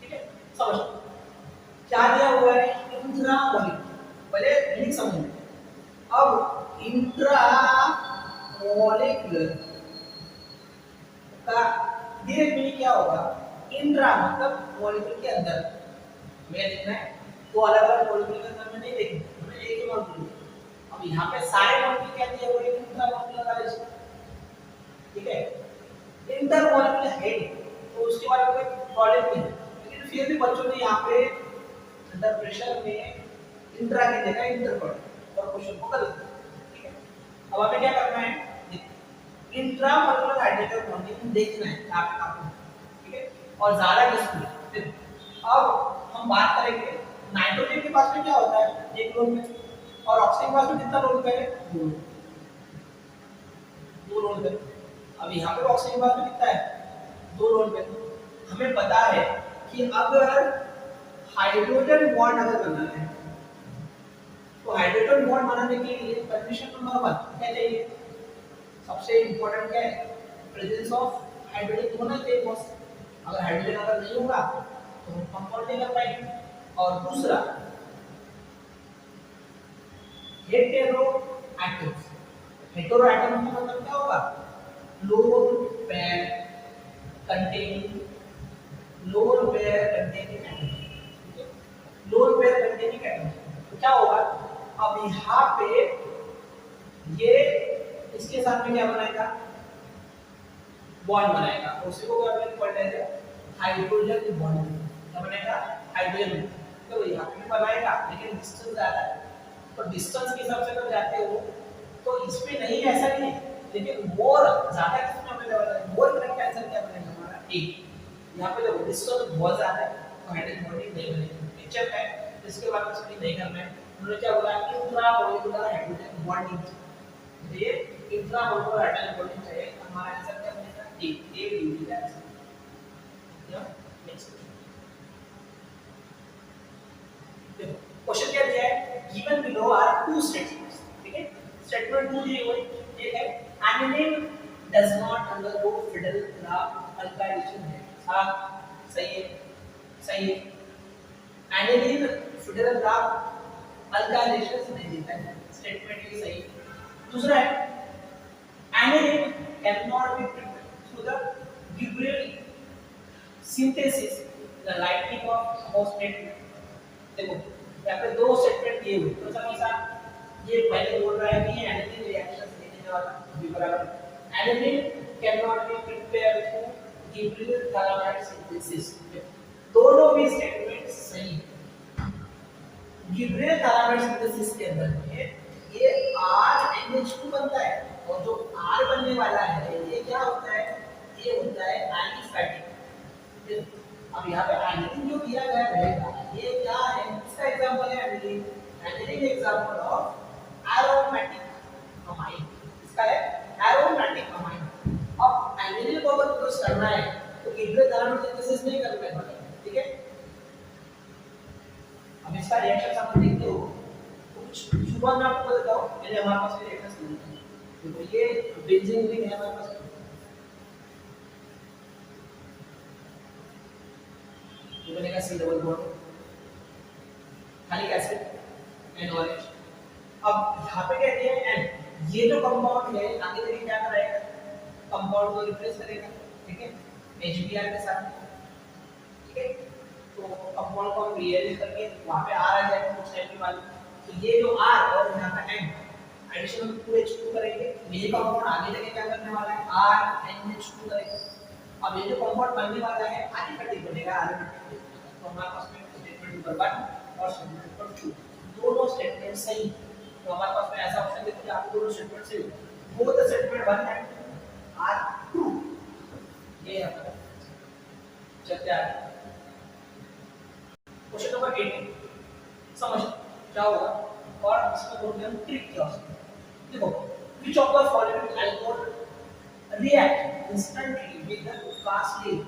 ठीक है। समझ क्या दिया हुआ है, इंट्रामोलिकुलर, पहले मीनिंग समझ। अब इंट्रा मोलिकुलर का डायरेक्ट मीनिंग क्या होगा, इंट्रा मतलब मॉलिक्यूल के अंदर। मैं देखना है तो अलग अलग मॉलिक्यूल के अंदर में नहीं देखना, हमें एक ही मॉलिक्यूल। अब यहाँ पे सारे मॉलिक्यूल क्या दिए हुए हैं, इंट्रा मॉलिक्यूलर का, ठीक है। इंटर मॉलिक्यूलर है तो उसके बारे में कोई प्रॉब्लम नहीं है, लेकिन फिर भी बच्चों ने यहाँ पे अंडर प्रेशर में इंट्रा की जगह इंटर पढ़ा और क्वेश्चन को गलत किया, ठीक है। अब हमें क्या करना है, इंट्रा मॉलिक्यूलर हाइड्रोजन बॉन्डिंग देखना है यहाँ पे आपको, ठीक है। और ज्यादा किसमें, अब हम बात करेंगे नाइट्रोजन के पास में क्या होता है, एक लोन में, और ऑक्सीजन के पास में कितना लोन है, दो लोन है। अब यहाँ पे ऑक्सीजन के पास में कितना है, दो लोन है। हमें पता है कि अगर हाइड्रोजन बॉन्ड अगर बनाना है तो हाइड्रोजन बॉन्ड बनाने के लिए कंडीशन नंबर 1 क्या चाहिए, सबसे इंपॉर्टेंट क्या है, प्रेजेंस ऑफ हाइड्रोजन होना चाहिए बॉस। अगर हाइड्रोजन अगर नहीं होगा तो हम कंपाउंड नहीं कर पाएंगे। और दूसरा हेटेरो एटम्स, हेटेरो एटम का मतलब क्या होगा, lone pair containing, lone pair containing atom, ठीक है। लोन पेयर कंटेनिंग एटम तो क्या होगा, अब यहाँ पे ये इसके साथ में क्या बनाएगा, बॉन्ड बनाएगा, उसी को क्या बोलते हैं, हाइड्रोजन बॉन्ड। क्या बनेगा, हाइड्रोजन। तो यहाँ पे भी बनाएगा लेकिन डिस्टेंस ज्यादा है, तो डिस्टेंस के हिसाब से अगर जाते हो तो इसमें नहीं ऐसा नहीं है, लेकिन मोर ज्यादा किसमें अवेलेबल है, मोर करेक्ट आंसर क्या बनेगा हमारा ए। यहाँ पे देखो डिस्टेंस बहुत ज्यादा है तो हाइड्रोजन बॉन्डिंग नहीं बनेगी, पिक्चर है। इसके बाद कुछ नहीं करना है, उन्होंने क्या बोला, इंट्रा मॉलिक्यूलर हाइड्रोजन बॉन्डिंग। ये इंट्रा मॉलिक्यूलर हाइड्रोजन बॉन्डिंग चाहिए, हमारा आंसर क्या बनेगा, ए डी का आंसर। या नेक्स्ट क्वेश्चन क्या दिया है, given below are two statements, ठीक है। स्टेटमेंट 2 दिए हुए, एक है aniline does not undergo Friedel Crafts alkylation है, हाँ सही है, सही है। एनिलीन फिडल ग्राफ अल्काइलेशन नहीं देता है, स्टेटमेंट ये सही है। दूसरा है aniline can not be prepared through the Gabriel synthesis the lightning of above statement. देखो यहाँ पे दो स्टेटमेंट दिए हुए, तो समझा ये पहले बोल रहा है कि एनिलीन रिएक्शंस नहीं देने वाला, भी बराबर aniline can not be prepared through Gabriel phthalimide synthesis, दोनों भी स्टेटमेंट सही है। गिब्रेल थालामाइड सिंथेसिस के अंदर में ये RNH2 बनता है, और जो R बनने वाला है ये क्या होता है, ये होता है एलिफैटिक। अब यहाँ पे एनिलीन जो दिया गया रहेगा ये क्या है, इसका एग्जांपल है aniline, aniline example of aromatic amine, इसका है एरोमेटिक अमाइन। अब एनिलीन को अगर यूज करना है तो गिब्रेल थालामाइड सिंथेसिस नहीं करना है, ठीक है। अब इसका रिएक्शन आप देखते हो तो कुछ शुरुआत में आपको बताता हूं, पहले हमारे पास ये रिएक्शन नहीं है, देखो ये बेंजीन रिंग है हमारे पास, ये बनेगा सी डबल बॉन्ड खाली एसिड एन ऑरेंज। अब यहाँ पे क्या दिया है एन, ये जो कंपाउंड है आगे जाके क्या करेगा, कंपाउंड को रिप्लेस करेगा, ठीक है, HBr के साथ, ठीक है। तो कंपाउंड को हम रिअरेंज करके वहां पे R आ जाएगा कुछ टाइम के बाद, तो ये जो R और यहाँ का N एडिशन में 2H2 करेंगे, ये कंपाउंड आगे जाके क्या करने वाला है, RNH2 करेगा। अब ये जो कंपाउंड बनने वाला है एलिफैटिक बनेगा, एलिफैटिक। तो हमारे पास में स्टेटमेंट नंबर 1 और स्टेटमेंट नंबर 2 दोनों स्टेटमेंट सही। तो हमारे पास में ऐसा ऑप्शन देखो कि आपको दोनों स्टेटमेंट सही, बोथ स्टेटमेंट 1 एंड R2 ये हमारा चलते आ रहा है। क्वेश्चन नंबर 18 समझ क्या होगा, और इसमें बोलते हैं ट्रिक क्या हो सकता है। देखो which of the following alcohol react instantly with the Lucas lead?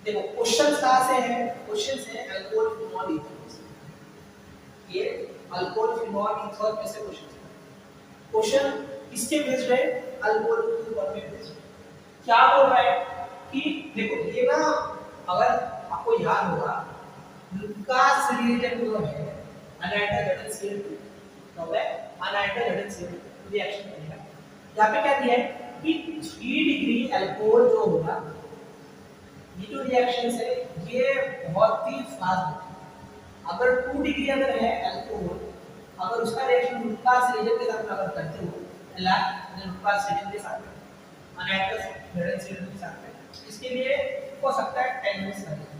देखो क्वेश्चंस कहाँ से हैं? क्वेश्चंस है अल्कोहल फिनॉल ईथर। ये अल्कोहल फिनॉल ईथर में से क्वेश्चन है। क्वेश्चन किसके बेस्ड है? अल्कोहल के ऊपर में बेस्ड है। क्या बोल रहा है कि देखो ये ना, अगर आपको याद होगा लूकास रिएक्टेंट जो है अनाइट्राइल CO2 तो है अनाइट्राइल CO2 रिएक्शन करेगा। यहाँ पे क्या दिया है कि 3 डिग्री अल्कोहल जो होगा, ये जो रिएक्शन है ये बहुत ही फास्ट है। अगर 2 डिग्री अगर है अल्कोहल, अगर उसका रिएक्शन लूकास रिएजेंट के साथ अगर करते हो लूकास रिएजेंट के साथ अनाइट्राइल CO2 के साथ, इसके लिए हो सकता है 10 मिनट्स लगेगा।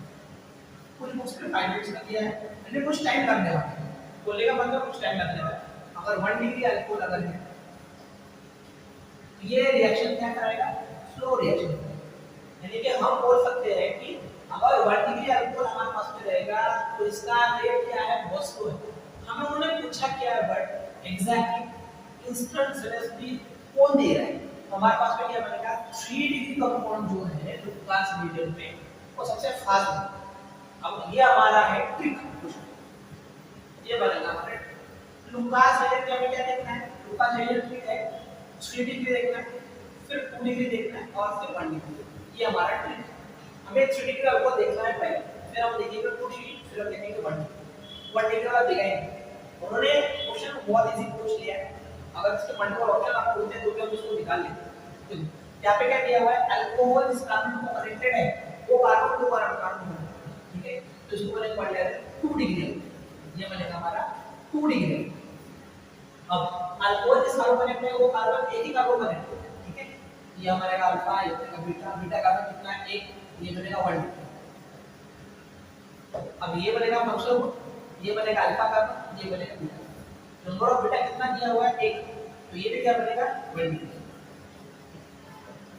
कुछ बुक्स में 5 मिनट्स का दिया है, यानी कुछ टाइम लगने वाला है। बोलेगा मतलब कुछ टाइम लगने वाला है। अगर 1 डिग्री अल्कोहल अगर है तो ये रिएक्शन क्या कराएगा? स्लो रिएक्शन करेगा। यानी कि हम बोल सकते हैं कि अगर 1 डिग्री अल्कोहल हमारे पास में रहेगा तो इसका रेट क्या है? बहुत स्लो है। हमें उन्होंने पूछा क्या है, बट एग्जैक्टली इंस्टेंट सेलेसिटी कौन दे रहा है? तो हमारे पास में क्या बनेगा? 3 डिग्री कंपाउंड जो है लूकास रीजन में वो सबसे फास्ट है। अब ये हमारा है ट्रिक क्वेश्चन, ये बनेगा हमारे लूकास रीजन में हमें क्या देखना है? लूकास रीजन ट्रिक है 3 डिग्री देखना है, फिर 2 डिग्री देखना है और फिर 1 डिग्री। ये हमारा ट्रिक है। हमें 3 डिग्री आपको देखना है पहले, फिर हम देखेंगे 2 डिग्री, फिर हम देखेंगे 1 डिग्री। 1 डिग्री वाला दिखाएंगे। उन्होंने क्वेश्चन बहुत इजी पूछ लिया है। अगर इसके मल्टीपल ऑप्शन आप बोलते तो हम इसको निकाल लेते। यहाँ पे क्या दिया हुआ है? अल्कोहल इस कार्बन को कनेक्टेड है, वो कार्बन को कार्बन है, ठीक है? तो इसको मैंने पढ़ लिया 2 डिग्री, ये बनेगा हमारा 2 डिग्री। अब अल्कोहल जिस कार्बन कनेक्ट है वो कार्बन एक ही कार्बन कनेक्ट है, ठीक है? ये हमारा अल्फा, ये बनेगा बीटा, बीटा कार्बन कितना है? 1, ये बनेगा 1 डिग्री। अब ये बनेगा फंक्शनल, ये बनेगा अल्फा कार्बन, ये बनेगा बीटा। नंबर ऑफ बीटा कितना दिया हुआ है? 1, तो ये भी क्या बनेगा? 1 डिग्री।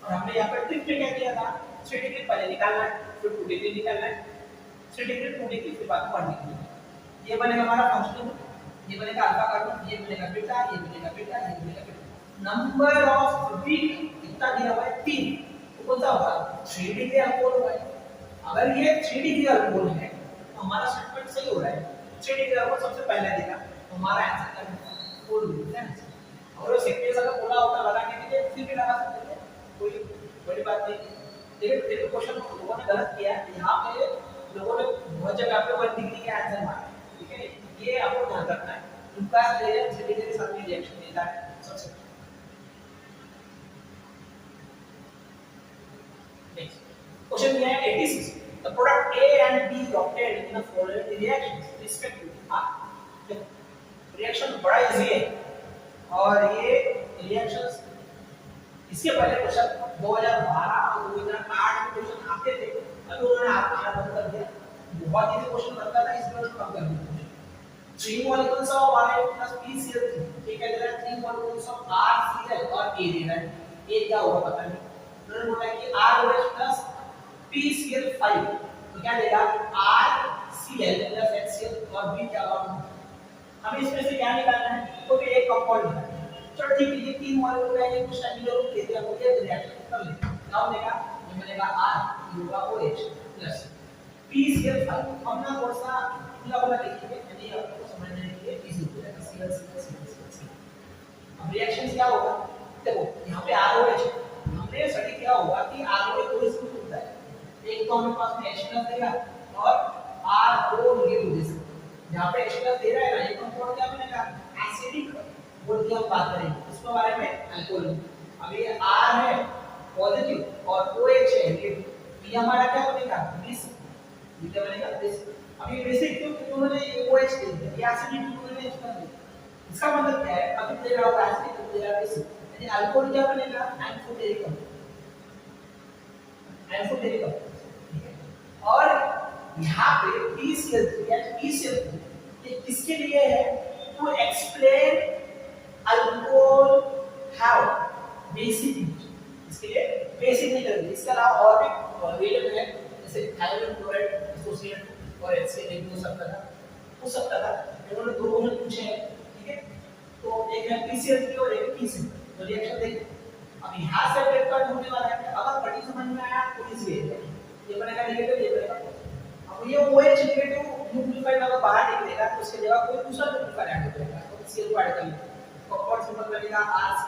और हमने यहाँ पर ट्रिक में क्या किया था? 3 डिग्री पहले निकालना है, फिर 2 डिग्री निकालना है, 3 डिग्री 2 डिग्री फिर बाद में 1 डिग्री। ये बनेगा हमारा फंक्शनल, ये बनेगा अल्फा कार्बन, ये बनेगा बीटा, ये बनेगा बीटा, ये बनेगा बीटा। नंबर ऑफ बीटा कितना दिया हुआ है? 3। तो कौन सा होगा? 3 डिग्री अल्कोहल होगा। अगर ये 3 डिग्री अल्कोहल है तो हमारा स्टेटमेंट सही हो रहा है। 3 डिग्री अल्कोहल सबसे पहले देगा तो हमारा आंसर क्या होगा? 4 डिग्री है। और वो सेकेंड अगर बोला होता लगाने के लिए फिर भी लगा सकते थे, कोई बड़ी बात नहीं। लेकिन फिर क्वेश्चन लोगों ने गलत किया। यहाँ पे लोगों ने बहुत जगह पे 1 डिग्री के आंसर मारे, ठीक है? ये आपको ध्यान रखना है। लूकास रिएजेंट 3 डिग्री के साथ में रिएक्शन देता है सबसे। नेक्स्ट क्वेश्चन ये है 86। The product A and B obtained in the following reactions respectively। Reaction बड़ा इजी है और ये रिएक्शंस इसके पहले क्वेश्चन 2012 और 2008 में क्वेश्चन आते थे, अभी उन्होंने आना बंद कर दिया। बहुत इजी क्वेश्चन बनता था, इसमें उन्होंने कम कर दिया। 3 molecules of RA plus PCl3, ठीक है? जरा 3 molecules of RCl और A दे रहा है। ये क्या होगा पता नहीं। उन्होंने बोला कि RH plus PCl5, तो क्या देगा? RCl plus HCl और B क्या होगा? हमें इसमें से क्या निकालना है? कोई भी एक कंपाउंड निकालना है। चलो ठीक है, ये 3 मॉलिक्यूल है, ये कुछ टाइम लोग लेते हैं, ये रिएक्शन कर लेते हैं। क्या बनेगा? ये बनेगा R, ये होगा OH प्लस PCl5। हम ना थोड़ा सा खुला खुला लिखेंगे, यानी आपको समझने के लिए इजी हो जाएगा। CL अब रिएक्शन क्या होगा? देखो यहाँ पे ROH हमने स्टडी किया होगा कि ROH दो इसमें होता है। एक तो हमारे पास में H+ देगा और R2 नेगेटिव दे सकते हैं। यहाँ पे H+ दे रहा है ना, ये कंपाउंड क्या बनेगा? एसिडिक बोल के हम बात करेंगे इसके बारे में, अल्कोहल। अब ये R है पॉजिटिव और OH है नेगेटिव, तो ये हमारा क्या बनेगा? बेसिक। ये क्या बनेगा? बेसिक। अब ये बेसिक क्यों? उन्होंने OH दे दिया, ये एसिडिक उन्होंने H+ दे दिया। इसका मतलब क्या है? अभी दे रहा होगा एसिडिक, तो दे रहा है बेसिक, यानी अल्कोहल क्या बनेगा? Amphoteric compound. एम्फोटेरिक कंपाउंड, ठीक है? और यहाँ पे PCl3 या PCl3 ये किसके लिए है? To explain alcohol have basic use, इसके लिए बेसिक नहीं करेंगे। इसके अलावा और भी रिलेटेड है, जैसे हाइड्रोजन क्लोराइड एसोसिएट और HCl हो सकता था, उन्होंने 2 क्वेश्चन पूछे हैं, ठीक है? तो एक है PCl3 और एक PCl। तो रिएक्शन देखिए, अब यहाँ से पेपर होने वाला है, अगर कटी समझ में आया तो इस वे ये बनेगा नेगेटिव, ये बनेगा पॉजिटिव। अब ये OH नेगेटिव न्यूक्लियोफाइल अगर बाहर निकलेगा तो उसके जगह कोई दूसरा न्यूक्लियोफाइल ऐड हो जाएगा, तो Cl को ऐड कर लेंगे, कंपाउंड सिंबल बनेगा RC+।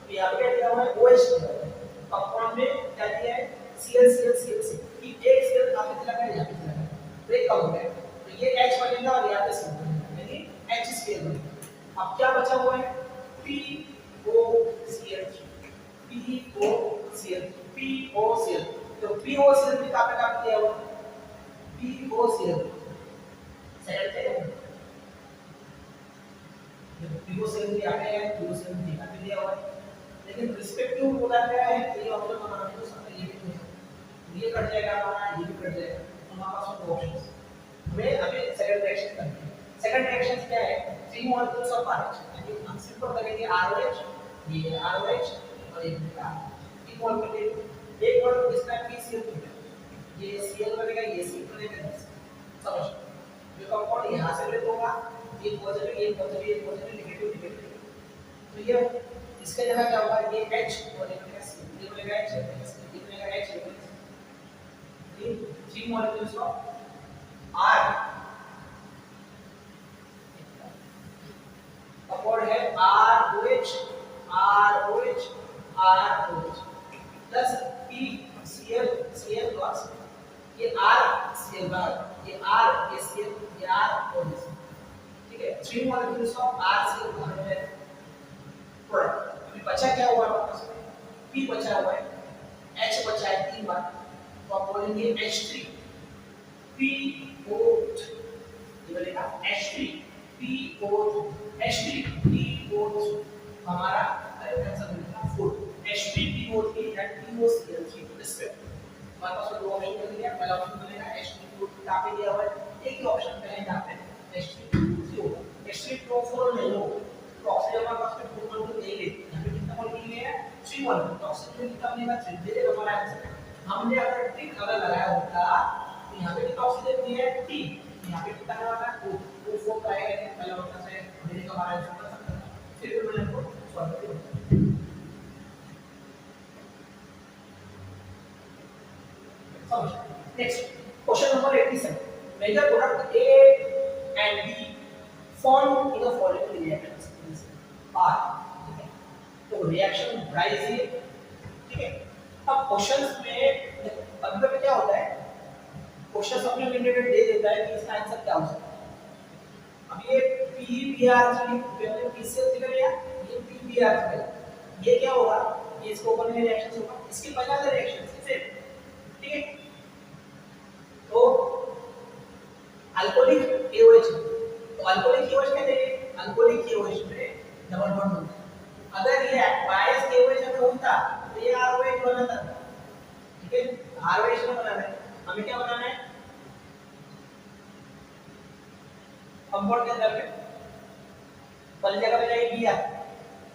अब यहाँ पे क्या दिया हुआ है, OH दिया हुआ है, कंपाउंड में क्या दिया है, Cl कि एक Cl कहाँ पे चला गया, यहाँ पे चला गया, ब्रेक कम हो गया, तो ये H बनेगा और यहाँ पे C बनेगा, यानी HCl बनेगा। अब क्या बचा हुआ है, POCl3, POCl, तो POCl भी कहाँ पे काम किया हुआ, POCl सेकंड पे, POCl भी यहाँ पे है, POCl भी यहाँ पे दिया हुआ है, लेकिन रिस्पेक्टिव बोला गया है कि ये ऑप्शन बनाना तो सकता है, ये भी नहीं, ये कट जाएगा हमारा, ये भी कट जाएगा, तो हमारे पास दो ऑप्शंस, हमें अभी सेकंड रिएक्शन करनी है। सेकंड रिएक्शन क्या है, 3 मॉलिक्यूल्स ऑफ RH, यानी हम सिंपल करेंगे ROH, ये ROH और ये मिला 3 मॉलिक्यूल, एक मॉलिक्यूल इसका PCl, ये Cl बनेगा, ये C बनेगा, समझ, जो कंपाउंड यहाँ से ब्रेक होगा, ये पॉजिटिव, ये पॉजिटिव, ये पॉजिटिव, नेगेटिव, नेगेटिव, तो ये इसके जगह क्या होगा, ये H और ये बनेगा C, ये बनेगा H, ये बनेगा H, ये बनेगा C, 3 molecules of R compound है ROH, ROH, ROH plus PCl plus ये RCl बार, ये R, ये Cl, ये R और ये C, ठीक है, 3 मॉलिक्यूल्स ऑफ RCl बार है प्रोडक्ट। अभी बचा क्या हुआ हमारे पास में, P बचा हुआ है, H बचा है 3 बार, तो आप बोलेंगे H3 PO2, ये बनेगा H3 PO2, H3 PO2 हमारा आंसर बनेगा 4, H3 PO3 and POCl3 respect. हमारे पास दो ऑप्शन बन गया, पहला ऑप्शन बनेगा H3 PO2 कहां पे दिया हुआ है, एक ही ऑप्शन पे है यहां पे H3 PO3 होगा, H3 PO4 नहीं होगा, तो ऑक्सीजन हमारे पास में 4 मॉलिक्यूल नहीं है, यहां पे कितना मॉलिक्यूल है, 3 मॉलिक्यूल, तो ऑक्सीजन कितना बनेगा 3, ये हमारा आंसर है। हमने अगर ट्रिक अगर लगाया होता तो यहां पे कितना ऑक्सीजन दिया है 3, यहां पे कितना आएगा 2, 4 का आएगा, पहला ऑप्शन से मेरे का हमारा आंसर कर सकता है, फिर मैंने आपको सॉल्व कर दिया। Next, question number 87. Measure product A and B formed in the following reactions. R. तो रिएक्शन राइज है, ठीक है। अब क्वेश्चंस में कभी-कभी क्या होता है, क्वेश्चंस अपने मैंडेट दे देता है कि इसका आंसर क्या हो सकता है। अब ये PBr3 पहले PCl दिख गया, ये PBr3 ये क्या होगा, ये इसको ओपन में रिएक्शन होगा, इसके पहले रिएक्शन से, ठीक है। तो अल्कोहलिक KOH, तो अल्कोहलिक KOH कहते हैं, अल्कोहलिक KOH में डबल बॉन्ड होता है। अगर ये एक्वायर्स KOH अगर होता तो ये ROH बनता, ठीक है, ROH में बनाना है, हमें क्या बनाना है, कंपाउंड के अंदर में पहली जगह पे जाएगी Br,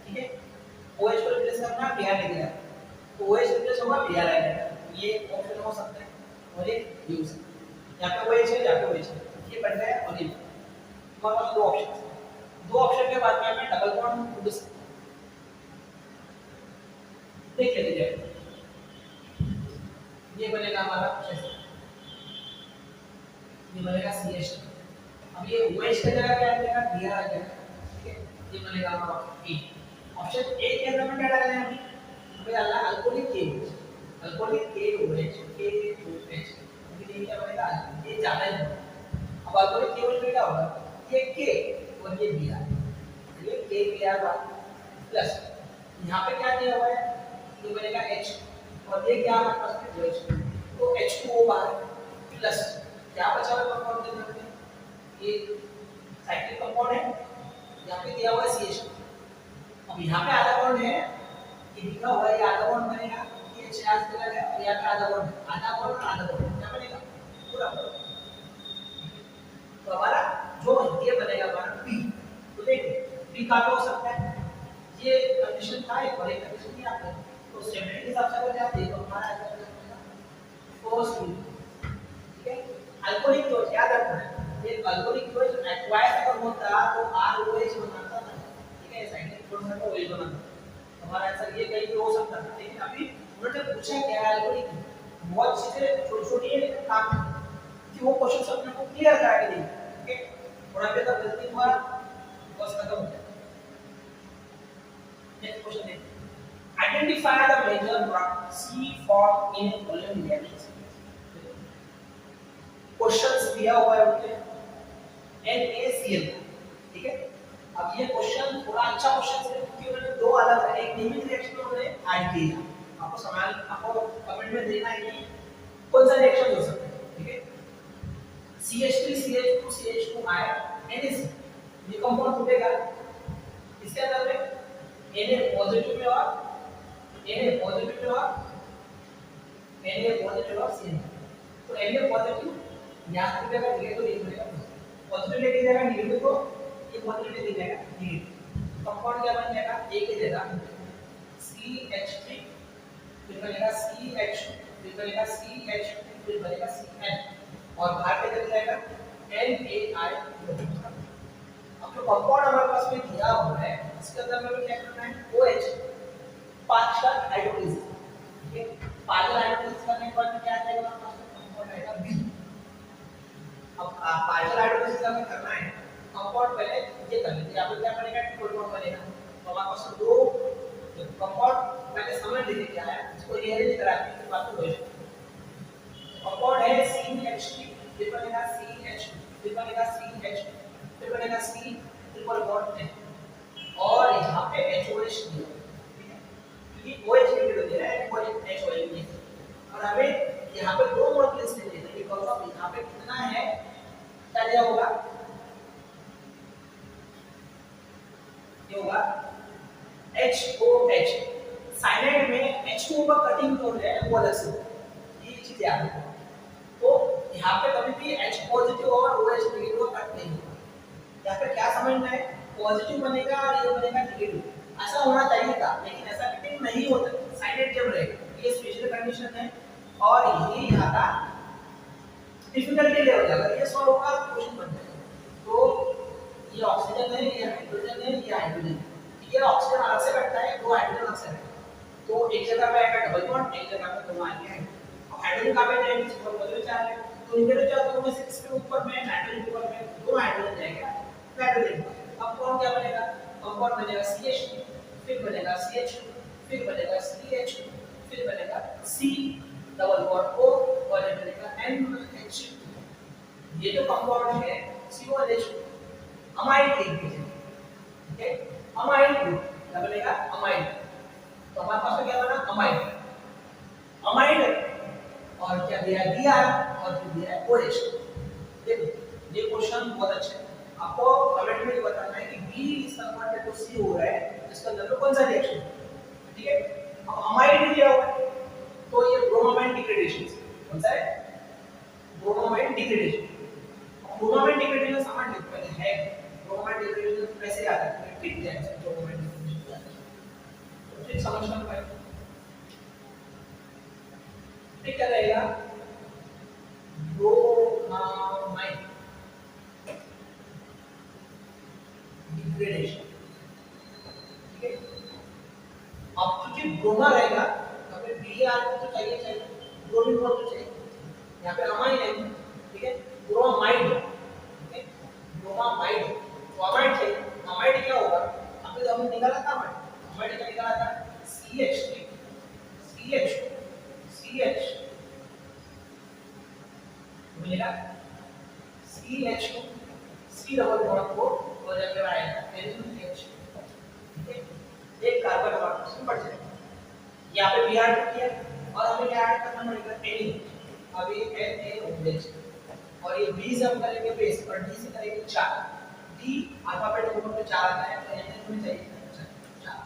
ठीक है, OH को रिप्लेस करना है Br लेके जाना, तो OH रिप्लेस होगा Br आएगा, ये ऑप्शन हो सकता है और ये हो सकता है, यहाँ पे OH है, यहाँ पे OH है, ये बन गया और ये हमारे पास दो ऑप्शन, दो ऑप्शन के बाद में हमें डबल बॉन्ड ढूंढ सकते हैं, देख लेते जाए, ये बनेगा हमारा ये बनेगा CH, अब ये OH की जगह क्या बनेगा Br आ जाएगा, ठीक है, ये बनेगा हमारा A। ऑप्शन A के अंदर में क्या डालना है, हमें डालना है अल्कोहलिक KOH, अल्कोहलिक KOH, ये क्या बनेगा, ये ज्यादा है, अब अल्कोहलिक KOH में क्या होगा, ये K और ये Br, ये KBr प्लस यहाँ पे क्या दिया हुआ है, ये बनेगा H और ये क्या हमारे पास में OH, तो H2O बाहर प्लस क्या बचा हुआ कंपाउंड के अंदर में, ये साइक्लिक कंपाउंड है, यहाँ पे दिया हुआ है CH, अब यहाँ पे आधा बॉन्ड है, ये लिखा हुआ है, ये आधा बॉन्ड बनेगा, ये चार्ज चला गया और यहाँ पे आधा बॉन्ड और आधा बॉन्ड क्या बनेगा पूरा बॉन्ड, तो हमारा जो ये बनेगा हमारा P, तो देखिए P का हो सकता है, ये कंडीशन था एक और एक कंडीशन नहीं आता, तो स्टेबिलिटी के हिसाब से अगर जाते हैं तो हमारा आंसर बनेगा फर्स्ट, ठीक है। अल्कोहलिक KOH याद रखना है, ये अल्कोहलिक KOH एक्वायर अगर होता तो ROH बनाता था, क्वेश्चन सब अपने को क्लियर करा के देंगे। ओके, थोड़ा भी अगर गलती हुआ बस खत्म हो जाए। नेक्स्ट क्वेश्चन देखते हैं, identify the major product C form in volume reaction. Questions दिया हुआ है उनके NaCl, ठीक है। अब ये क्वेश्चन थोड़ा अच्छा क्वेश्चन है क्योंकि उन्होंने दो अलग है, एक नेमिंग रिएक्शन में उन्होंने ऐड किया। आपको सवाल आपको कमेंट में देना है कि कौन सा रिएक्शन हो सकता है, ठीक है। CH3 CH2 CH2I NaC, ये कंपाउंड टूटेगा इसके अंदर में Na पॉजिटिव में और Na पॉजिटिव में और Na पॉजिटिव और Cl। तो Na पॉजिटिव यहाँ पे जाएगा नेगेटिव, ये बनेगा पॉजिटिव लेके जाएगा नेगेटिव को, ये पॉजिटिव लेके जाएगा नेगेटिव। कंपाउंड क्या बन जाएगा, A के जगह CH3, फिर बनेगा CH2, फिर बनेगा CH2, फिर बनेगा CN और बाहर पे चला जाएगा NaI। अब जो कंपाउंड हमारे पास में दिया हुआ है इसके अंदर हमें क्या करना है, OH पार्शियल हाइड्रोलाइसिस, ठीक है। पार्शियल हाइड्रोलाइसिस करने के बाद क्या आएगा, हमारे पास कंपाउंड आएगा B। अब पार्शियल हाइड्रोलाइसिस हमें करना है, कंपाउंड पहले ये कर लेते हैं। यहाँ पे क्या बनेगा, ट्रिपल बनेगा। तो हमारे पास दो कंपाउंड पहले समझ लीजिए क्या है, इसको रीअरेंज करा के फिर बात हो जाएगी। कंपाउंड है CH3, फिर बनेगा CH2, फिर बनेगा CH2, फिर बनेगा C ट्रिपल बॉन्ड N और यहाँ पे HOH दिया, ठीक है, क्योंकि OH के लिए दिया है HOH नहीं। और हमें यहाँ पे दो मॉलिक्यूल्स मिले हैं, ये कौन सा, यहाँ पे कितना है, क्या दिया होगा, ये होगा HOH। साइनाइड में H2O का कटिंग जो है वो अलग से होता है, ये चीज याद रखो। तो यहाँ पे कभी भी H पॉजिटिव और OH नेगेटिव का कट नहीं होगा। यहाँ पे क्या समझना है, पॉजिटिव बनेगा और ये बनेगा नेगेटिव, ऐसा होना चाहिए था, लेकिन ऐसा कटिंग नहीं होता साइनाइड जब रहेगा। ये स्पेशल कंडीशन है और ये यहाँ का डिफिकल्टी लेवल है। अगर ये सॉल्व होगा तो क्वेश्चन बन जाएगा। तो ये ऑक्सीजन है, ये हाइड्रोजन है, ये हाइड्रोजन है, ये ऑक्सीजन अलग से बैठता है, दो हाइड्रोजन अलग से बैठता है। तो एक जगह पे आएगा डबल बॉन्ड, एक जगह पे दोनों आएंगे। अब हाइड्रोजन कहां पे जाएंगे, इसको पॉजिटिव चार्ज है, तो इनके चार्ज दोनों में से किसके ऊपर में, नाइट्रोजन के ऊपर में, दो हाइड्रोजन जाएगा नाइट्रोजन। अब कौन क्या बनेगा, कंपाउंड बनेगा CH3, फिर बनेगा CH2, फिर बनेगा CH2, फिर बनेगा C डबल बॉन्ड O और ये बनेगा NH2। ये जो कंपाउंड है CONH2 अमाइड एक है, ठीक है, अमाइड ग्रुप क्या बनेगा, अमाइड। तो हमारे पास क्या बना, अमाइड, अमाइड और क्या दिया है Br और फिर दिया है OH। देखो ये क्वेश्चन बहुत अच्छा है, आपको कमेंट में बताना है कि B is converted to C हो रहा है, इसका अंदर कौन सा रिएक्शन है, ठीक है। अब अमाइड दिया हुआ है तो ये ब्रोमोमाइन डिग्रेडेशन, कौन सा है, ब्रोमोमाइन डिग्रेडेशन। ब्रोमोमाइन डिग्रेडेशन समझ लेते पहले है, ब्रोमोमाइन डिग्रेडेशन कैसे आता है, ठीक है, ब्रोमोमाइन डिग्रेडेशन तो फिर समझना पड़ेगा। ठीक क्या रहेगा, ब्रोमोमाइन डिग्रेडेशन, ठीक है। अब क्योंकि ब्रोमा रहेगा तो हमें Br तो चाहिए, ब्रोमीन तो चाहिए, यहाँ पे अमाइन है, ठीक है, ब्रोमाइड, ठीक है, ब्रोमाइड तो अमाइड चाहिए। अमाइड क्या होगा, अभी तो हमने निकाला था अमाइड क्या निकाला था, CH3 CH2 CH मिलेगा CH2 C डबल बॉन्ड को हो जाकर आएगा NH, ठीक है, एक कार्बन हमारे पास बढ़ जाएगा। यहाँ पे Br किया और हमें क्या ऐड करना पड़ेगा, Na। अब ये NaOH और ये B से हम करेंगे बेस और D से करेंगे 4। D अल्फाबेट नंबर पे 4 आता है तो Na होना चाहिए 4।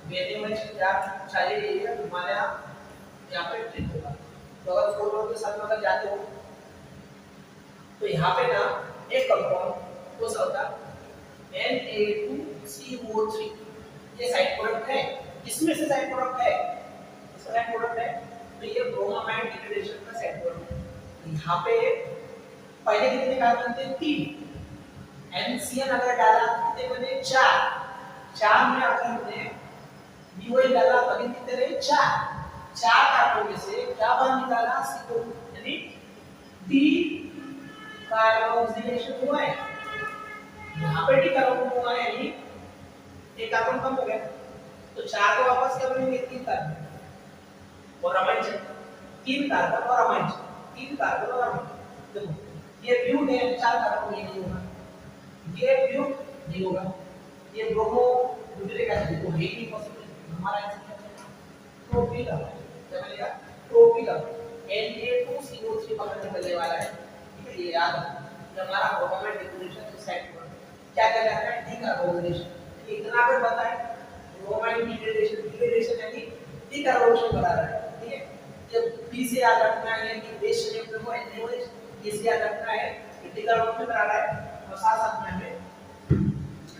Na में 4 चाहिए, ये हमारे यहाँ पे ट्रिक होगा। तो अगर 4 नंबर के साथ में अगर जाते हो तो यहाँ पे ना एक कंपाउंड हो सकता Na2CO3, ये साइड प्रोडक्ट है, इसमें से साइड प्रोडक्ट है, इसका साइड प्रोडक्ट है, तो ये ब्रोमामाइन डिग्रेडेशन का साइड प्रोडक्ट है। यहाँ पे पहले कितने कार्बन थे, 3, NCN अगर डाला कितने बने, 4 में अगर हमने BOH डाला तभी कितने रहे, 4 कार्बन में से क्या बाहर निकाला, CO, यानी D कार्बोक्सिलेशन हुआ है, यहाँ पे डी कार्बन हुआ है, यानी एक कार्बन कम हो गया, तो चार को वापस क्या बनेंगे, तीन कार्बन और अमाइन चाहिए, तीन कार्बन और अमाइन चाहिए, तीन कार्बन और अमाइन। देखो ये ब्यूट है, चार कार्बन, ये नहीं होगा, ये ब्यूट नहीं होगा, ये ब्रोमो ब्यूटेरिक एसिड को है ही नहीं पॉसिबल। हमारा आंसर क्या है, प्रोपिल। क्या बनेगा, प्रोपिल। Na2CO3 पकड़ निकलने वाला है, ठीक है, ये याद रखो। ये हमारा ब्रोमोमेट डिपोजिशन इस साइड पर क्या क्या करना है, डीकार्बोनेशन। इतना भी पता है, ब्रोमाइड डिग्रेडेशन यानी डीकार्बोनेशन करा रहा है, ठीक है। जब बी से याद रखना है कि बेस शेप में वो एनएच, ये से याद रखना है कि डीकार्बोनेशन करा रहा है, और साथ साथ में हमें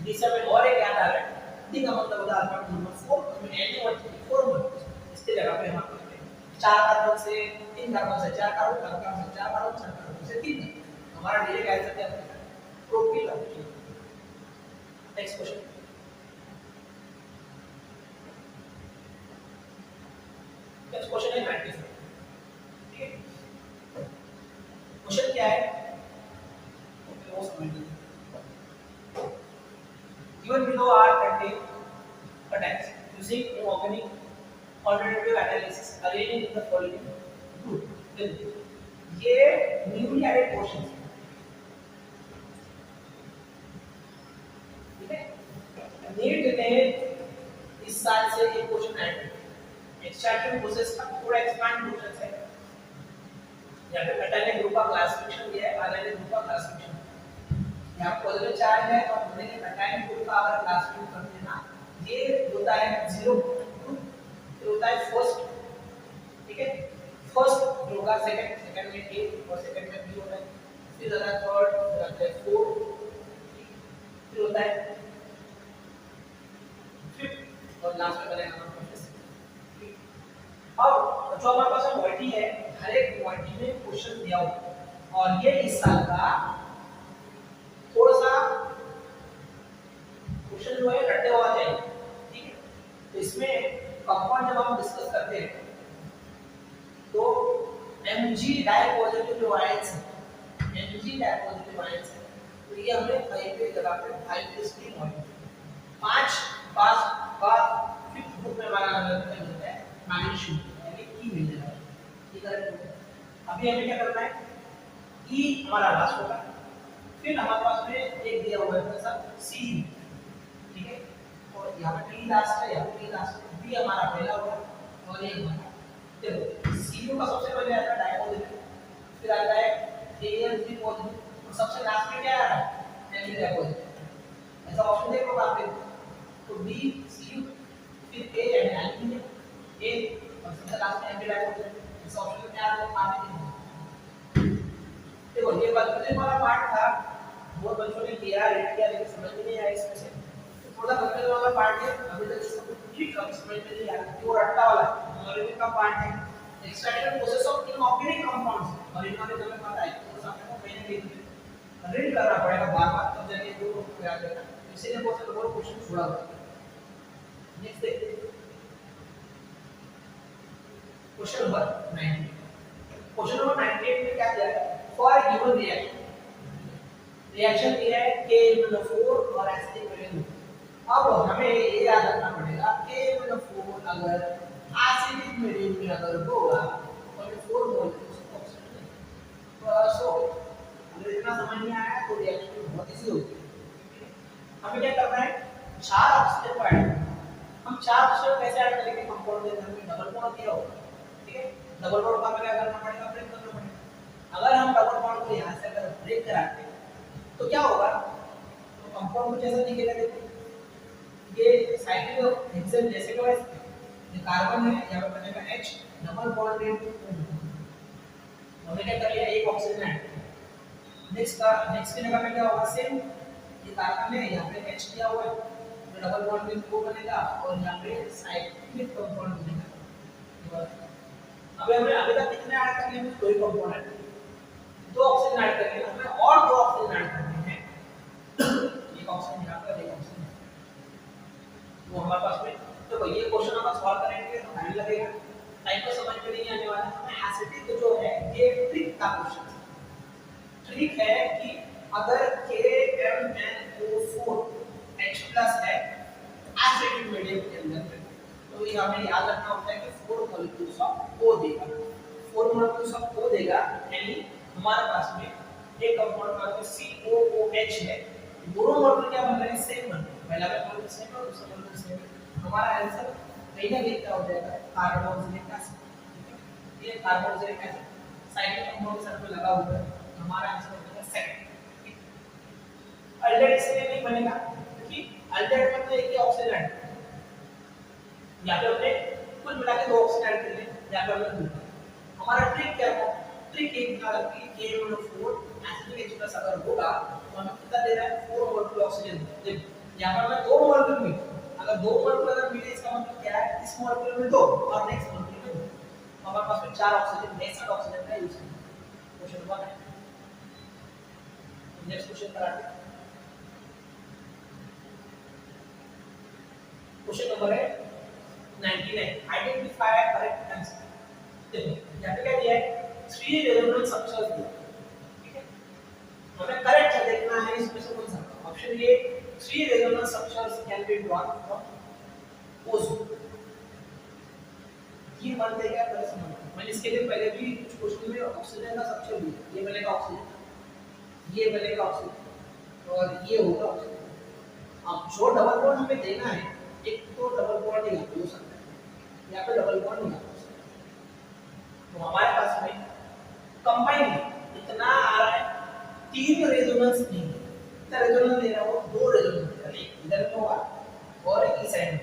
डी से में और एक याद आ रहा है, डी का मतलब होता है एटॉमिक नंबर 4, तो Na1 4 इसके जगह पे हम चार कार्बन से तीन कार्बन से चार कार्बन, कार्बन से चार कार्बन, चार कार्बन से तीन, हमारा डायरेक्ट आंसर क्या बनेगा, propyl. Next question, next question है 94, ठीक है। क्वेश्चन क्या है, वो समझ लीजिए। Given below are contained attacks using inorganic alternative analysis arranging in the following group. ये newly added portions है, ठीक है। नीट ने इस साल से एक क्वेश्चन ऐड किया, एक्सट्रैक्शन प्रोसेस का पूरा एक्सपांड प्रोसेस है। यहाँ पे मेटा ने ग्रुप का क्लासिफिकेशन दिया है, आधा ने ग्रुप का क्लासिफिकेशन, यहाँ पॉजिटिव चार्ज है और हमने मेटाइल ग्रुप का अगर क्लासिफिकेशन करते हैं ना, ये होता है 0 ग्रुप, फिर होता है फर्स्ट, ठीक है, फर्स्ट जो होगा सेकंड, सेकंड में ए और सेकंड में बी होता है, फिर होता है थर्ड, फिर होता है फोर्थ, फिर होता है फिफ्थ और लास्ट में बनेगा हमारा फिफ्थ। अब जो हमारे पास क्वांटिटी है, हर एक क्वांटिटी में क्वेश्चन दिया हुआ और ये इस साल का थोड़ा सा क्वेश्चन जो है रट्टे हुआ जाएगा, ठीक है। तो इसमें कंपाउंड जब हम डिस्कस करते हैं तो Mg डाइपॉजिटिव जो आयंस है, Mg डाइपॉजिटिव आयंस है, तो ये हमें कहीं पे जगह पे 5 स्ट्रिंग होगी, 5 पास का फिफ्थ ग्रुप में हमारा मिलता है मैग्नीशियम, यानी ई मिल जाएगा, ठीक है। अभी हमें क्या करना है, ई हमारा लास्ट होगा, फिर हमारे पास में एक दिया हुआ है कैसा सी, ठीक है, और यहाँ पे टी लास्ट है, यहाँ पे टी लास्ट है, बी हमारा पहला होगा और ये हमारा, देखो सी का सबसे पहले आता है डाइपॉजिटिव, फिर आता है ए3 पॉजिटिव और सबसे लास्ट में क्या आ रहा है एंटी डाइपॉजिटिव। ऐसा ऑप्शन देखो आप पे, तो बी सी फिर ए एंड एल्कीन ए और सबसे लास्ट में एंटी डाइपॉजिटिव, इस ऑप्शन में क्या आ रहा है। देखो ये कंफ्यूजन वाला पार्ट था, बहुत बच्चों ने किया रेड किया लेकिन समझ में नहीं आया इसमें से, तो थोड़ा कंफ्यूजन वाला पार्ट है, अभी तक इसको ठीक समझ में नहीं आया, वो रट्टा वाला ऑर्गेनिक का पार्ट है, extraction process of inorganic compounds, और इनऑर्गेनिक हमें पता है तो सामने को पहले लिख रीड करना पड़ेगा बार-बार, तब जाके वो याद रहेगा, इसीलिए बहुत सारे और क्वेश्चन छोड़ा हुआ है। नेक्स्ट देखते हैं क्वेश्चन नंबर 98। क्वेश्चन नंबर 98 में क्या दिया है, फॉर गिवन रिएक्शन, रिएक्शन दिया है K-4 और एसिडिक वैल्यू। अब हमें ये याद रखना पड़ेगा K-4 अगर एसिडिक वैल्यू में अगर होगा और 4 मोल उसको ऑक्सीजन तो अगर इतना समझ में आया तो रिएक्शन बहुत इजी होगी। हमें क्या करना है, 4 ऑक्सीजन को ऐड करना। हम 4 ऑक्सीजन कैसे ऐड करेंगे, कंपाउंड में हमें डबल बॉन्ड दिया होगा, ठीक है, डबल बॉन्ड का हमें क्या करना पड़ेगा, ब्रेक करना पड़ेगा। अगर हम डबल बॉन्ड को यहाँ से अगर ब्रेक कराते हैं तो क्या होगा, तो कंपाउंड कुछ ऐसा दिखेगा, देखो ये साइक्लिक हेक्सेन जैसे के वैसे, ये कार्बन है, यहाँ पे बनेगा H डबल बॉन्ड में, हमने क्या कर लिया, एक ऑक्सीजन ऐड। नेक्स्ट की जगह पे क्या होगा, सेम ये कार्बन है, यहाँ पे H दिया हुआ है, तो डबल बॉन्ड में वो बनेगा और यहाँ पे साइक्लिक कंपाउंड बनेगा। अब हमें अभी तक कितने ऐड कर लिए, दो ही कंपाउंड है, 2 ऑक्सीजन ऐड करेंगे, हमें और 2 ऑक्सीजन ऐड करने हैं, एक ऑक्सीजन यहाँ पर, एक ऑक्सीजन वो हमारे पास में। तो ये क्वेश्चन हम सॉल्व करेंगे तो टाइम लगेगा, टाइम को समझ में नहीं आने वाला। एसिडिक जो है ये ट्रिक का क्वेश्चन है, ट्रिक है कि अगर KMnO4 H प्लस है एसिडिक मीडियम के अंदर, तो ये हमें याद रखना होता है कि 4 मॉलिक्यूल्स ऑफ O देगा, 4 मॉलिक्यूल्स ऑफ O देगा, यानी हमारे पास में एक कंपाउंड का COOH है, दोनों मॉलिक्यूल क्या बन रहे हैं, सेम बन रहे हैं, पहला मॉलिक्यूल सेम है और दूसरा मॉलिक्यूल सेम है। हमारा आंसर कहीं ना कहीं क्या हो जाएगा, कार्बोक्सिलिक एसिड। ये कार्बोक्सिलिक एसिड साइक्लिक कंपाउंड के साथ में लगा हुआ है, हमारा आंसर हो जाएगा सेकंड। अल्डेहाइड इसलिए नहीं बनेगा क्योंकि अल्डेहाइड में तो एक ही ऑक्सीजन ऐड, या फिर हमने कुल मिला के 2 ऑक्सीजन ऐड कर लिए, या फिर हमने 2। हमारा ट्रिक क्या है, ट्रिक एक था कि KMnO4 एसिडिक H+ अगर होगा तो हमें कितना दे रहा है, 4 मोल ऑक्सीजन। देखो यहां पर हमें 2 मोल मिले, अगर 2 मोल अगर मिले इसका मतलब क्या है, इस मॉलिक्यूल में 2 और नेक्स्ट मॉलिक्यूल में 2, हमारे पास में 4 ऑक्सीजन, नेक्स्ट ऑक्सीजन का यूज करेंगे। क्वेश्चन 1 है, नेक्स्ट क्वेश्चन कराते हैं। क्वेश्चन नंबर है 99, आइडेंटिफाई करेक्ट आंसर। देखो यहां पे क्या दिया है, 3 रेजोनेंस स्ट्रक्चर्स दिया, ठीक है, हमें करेक्ट देखना है इसमें से कौन सा। Option A 3 resonance structures can be drawn from ozone, ये बनते क्या प्लस वन। मैंने इसके लिए पहले भी कुछ क्वेश्चन में ऑक्सीजन का स्ट्रक्चर दिया, ये बनेगा ऑक्सीजन, ये बनेगा ऑक्सीजन और ये होगा ऑक्सीजन। अब जो डबल बॉन्ड हमें देना है, एक तो डबल बॉन्ड ही हो सकता है या फिर डबल बॉन्ड नहीं हो सकता, तो हमारे पास में कंबाइन इतना आ रहा है, 3 रेजोनेंस नहीं है, कितना रेजोनेंस दे रहा है वो, 2 रेजोनेंस दे रहा है, इधर में होगा और इस साइड में,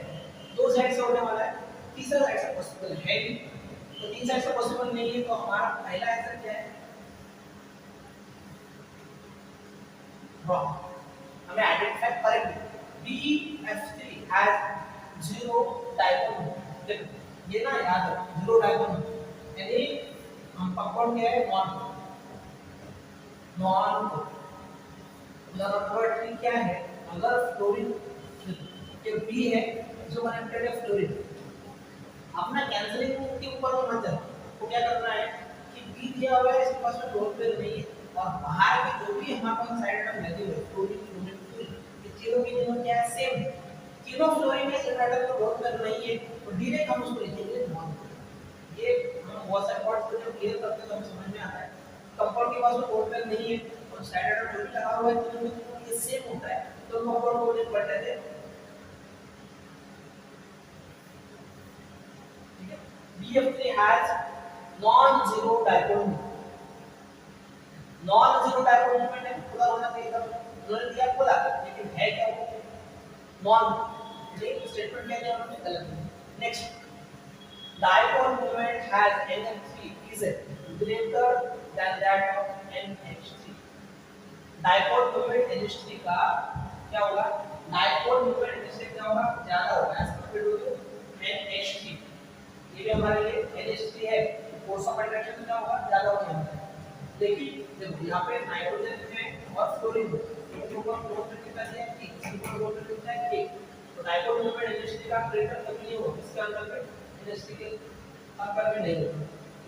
2 साइड से होने वाला है, तीसरा साइड से पॉसिबल है नहीं, तो 3 साइड से पॉसिबल नहीं है, तो हमारा पहला आंसर क्या है, रॉन्ग। हमें identify correct, BF3 has 0 diagonal. देखो ये ना याद रखो, 0 डायगोनल यानी हम कंपाउंड क्या है, नॉन लैबोरेटरी क्या है, अगर फ्लोरीन ये बी है जो कनेक्टेड है फ्लोरीन, अपना कैंसलिंग के ऊपर में मत जाओ, तो क्या करना है कि बी दिया हुआ है, इसके पास में डोर पेयर नहीं है, और बाहर के जो भी हमारे पास साइड में लगे हुए फ्लोरीन फ्लोरीन फ्लोरीन, ये तीनों की तीनों क्या है, सेम, तीनों फ्लोरीन में एक एटम का डोर पेयर नहीं है, तो डायरेक्ट हम उसको लिखेंगे नॉन। ये हम बहुत सारे वर्ड्स को जब क्लियर करते हैं तो हमें समझ में आता है, कंपाउंड के पास में डोर पेयर नहीं है और साइड एटम जो भी लगा हुआ है तीनों में ये सेम होता है, तो कंपाउंड को बोलते हैं quadratic. BF3 has non-zero dipole moment. Non-zero dipole moment है, पूरा होना चाहिए था, उन्होंने दिया पूरा, लेकिन है क्या वो नॉन, लेकिन स्टेटमेंट क्या दिया उन्होंने, गलत है। Next, dipole moment has NH3 is greater than that of NH3. dipole moment NH3 का क्या होगा, dipole moment NH3 क्या होगा, ज्यादा होगा एज कंपेयर टू NH3। ये भी हमारे लिए NH3 है, फोर्स ऑफ अट्रैक्शन क्या होगा, ज्यादा हो जाएगा। लेकिन देखो यहाँ पे नाइट्रोजन है और फ्लोरीन है, तो ऊपर फ्लोर पे कितना है, ऊपर फ्लोर पे कितना है, एक, तो डायपोल मोमेंट NH3 का ग्रेटर कभी नहीं होगा, इसके अंदर में NH3 के अंदर में नहीं होगा,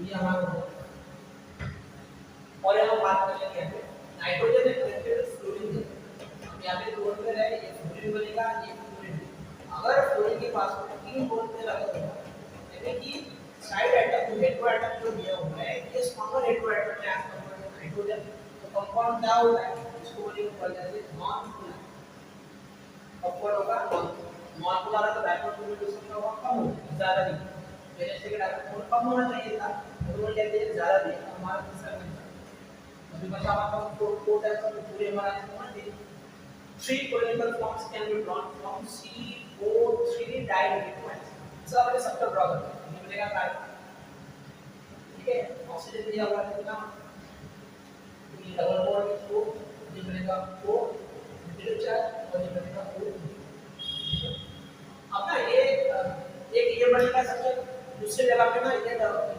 ये हमारा होगा। और यहाँ बात कर लेंगे, यहाँ पे नाइट्रोजन है कनेक्टेड फ्लोरीन है, हम यहाँ पे फ्लोर पे है, ये फ्लोरीन बनेगा, ये फ्लोरीन। अगर फ्लोरीन के पास में 3 बोल पे लगा होगा, कि साइड एटम जो हेटेरो एटम जो दिया हुआ है, ये स्मॉलर हेटेरो एटम है एज कंपेयर टू नाइट्रोजन, तो कंपाउंड क्या होता है, इसको बोलेंगे बोलते हैं नॉन पोलर। कंपाउंड होगा नॉन पोलर, तो डायपोल मोमेंट उसका होगा कम होगा, ज्यादा नहीं, जैसे कि डायपोल मोमेंट कम होना चाहिए था, उन्होंने क्या दिया, ज्यादा दिया, हमारा दूसरा आंसर अभी बचा हमारा को टाइप्स ऑफ पूरे हमारा आंसर है 3 conical forms can be drawn from CO3 dimethyl। सब अपने सबका ड्रॉ करते हैं, ये बनेगा कार्बन, ठीक है, ऑक्सीजन दिया हुआ है कितना, ये डबल बॉन्ड में 2, ये बनेगा O नेगेटिव चार्ज और ये बनेगा O। अब ना ये बनेगा सबसे दूसरी जगह पे ना, ये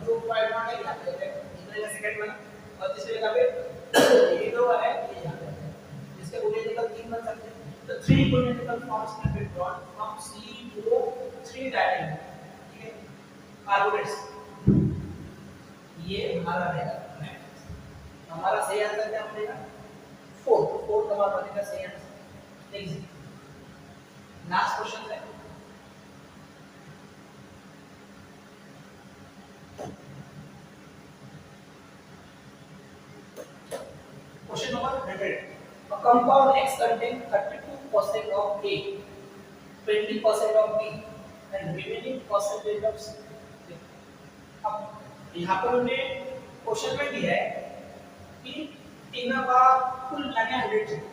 जो पॉइंट वन है यहाँ पे है, ये बनेगा सेकंड वन, और तीसरी जगह पे ये दो है, ये यहाँ पे है, इसके कोनिकल 3 बन सकते हैं, तो 3 conical forms can be drawn from CO3 dimethyl, ठीक है, कार्बोनेट्स, ये हमारा रहेगा। हमारा सही आंसर क्या बनेगा? 4। तो 4 हमारा बनेगा सही आंसर। नेक्स्ट लास्ट क्वेश्चन है। Question number 100। A compound X contains 32% of A, 20% of B, and remaining percentage of C. अब यहाँ पर हमने क्वेश्चन में दिया है कि तीनों का कुल मिलाके 100 चाहिए।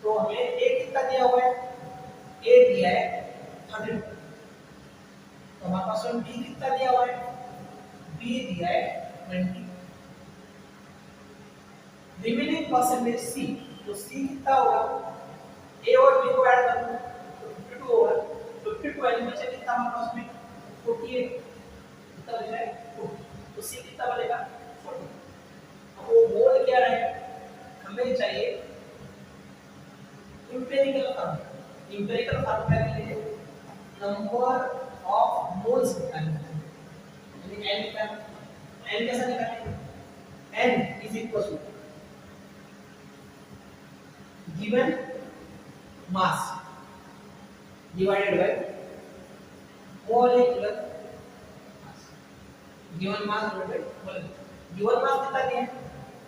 तो हमें A कितना दिया हुआ है? A दिया है 32। तो हमारे पास में B कितना दिया हुआ है? B दिया है 20। रिमेनिंग परसेंटेज C, तो C कितना होगा? A और B को ऐड कर दो तो 52 होगा। 52 वाली बचे कितना हमारे पास में? 48। कितना बचा है? 40। तो C कितना बनेगा? 40। अब वो मोल क्या रहे? हमें चाहिए इंपेरिकल फार्मूला। इंपेरिकल फार्मूला के लिए नंबर ऑफ मोल्स निकालना है, यानी n का n कैसा निकालेंगे? n is equal to given mass divided by molecular mass। given mass divided by molecular, given mass कितना दिया है?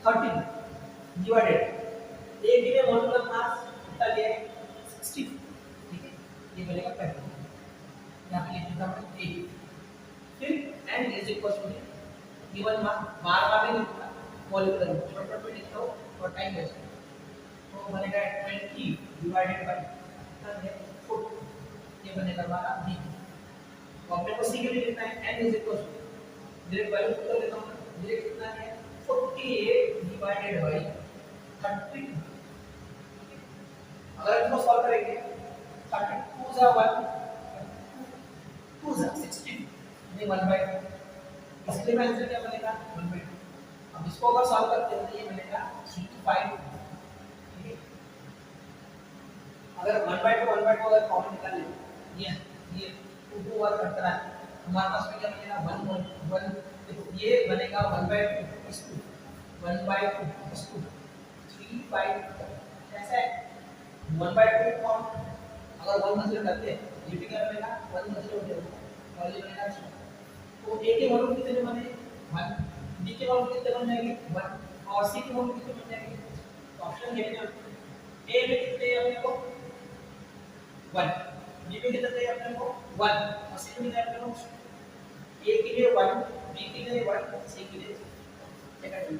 30 डिवाइडेड एक गिवन मोलुलर मास कितना दिया है? 60। ठीक है, ये बनेगा पहला। यहाँ पे लिख देता हूँ 8। फिर n is equal to given mass, बार बार नहीं लिखना, मोलुलर छोटा छोटा लिखता हूँ और टाइम वेस्ट। तो बनेगा 20 डिवाइडेड बाय कितना है? 4। ये बनेगा हमारा b। तो अपने को c के लिए लिखना है n is equal to direct value put लेता हूं। डायरेक्ट कितना है? 48 डिवाइडेड बाय 32। अगर इसको सॉल्व करेंगे 32 जा 1 2 जा 16 नहीं 1/2। इसलिए आंसर क्या बनेगा? 1/2। अब इसको अगर सॉल्व करते हैं तो ये बनेगा 3/5। अगर 1/2 अगर कॉमन निकाल ले, ये 2 वर्क करता है, हमारे पास में क्या बनेगा? 1 ये बनेगा 1/2 इस 2 1/2 इस 2 3/5। ऐसा है 1/2 कौन अगर 1 कंसीडर करते हैं ये भी क्या बनेगा? 1 कंसीडर हो जाएगा और ये बनेगा 2। तो a के वैल्यू कितने बने? 1। b के वैल्यू कितने बन जाएंगे? 1 और c के वैल्यू कितने बन जाएंगे? तो ऑप्शन देखिए a में कितने है अपने को? 1। b में कितने है अपने को? 1 और c में कितने है अपने को? a के लिए 1, b के लिए 1, c के लिए 2।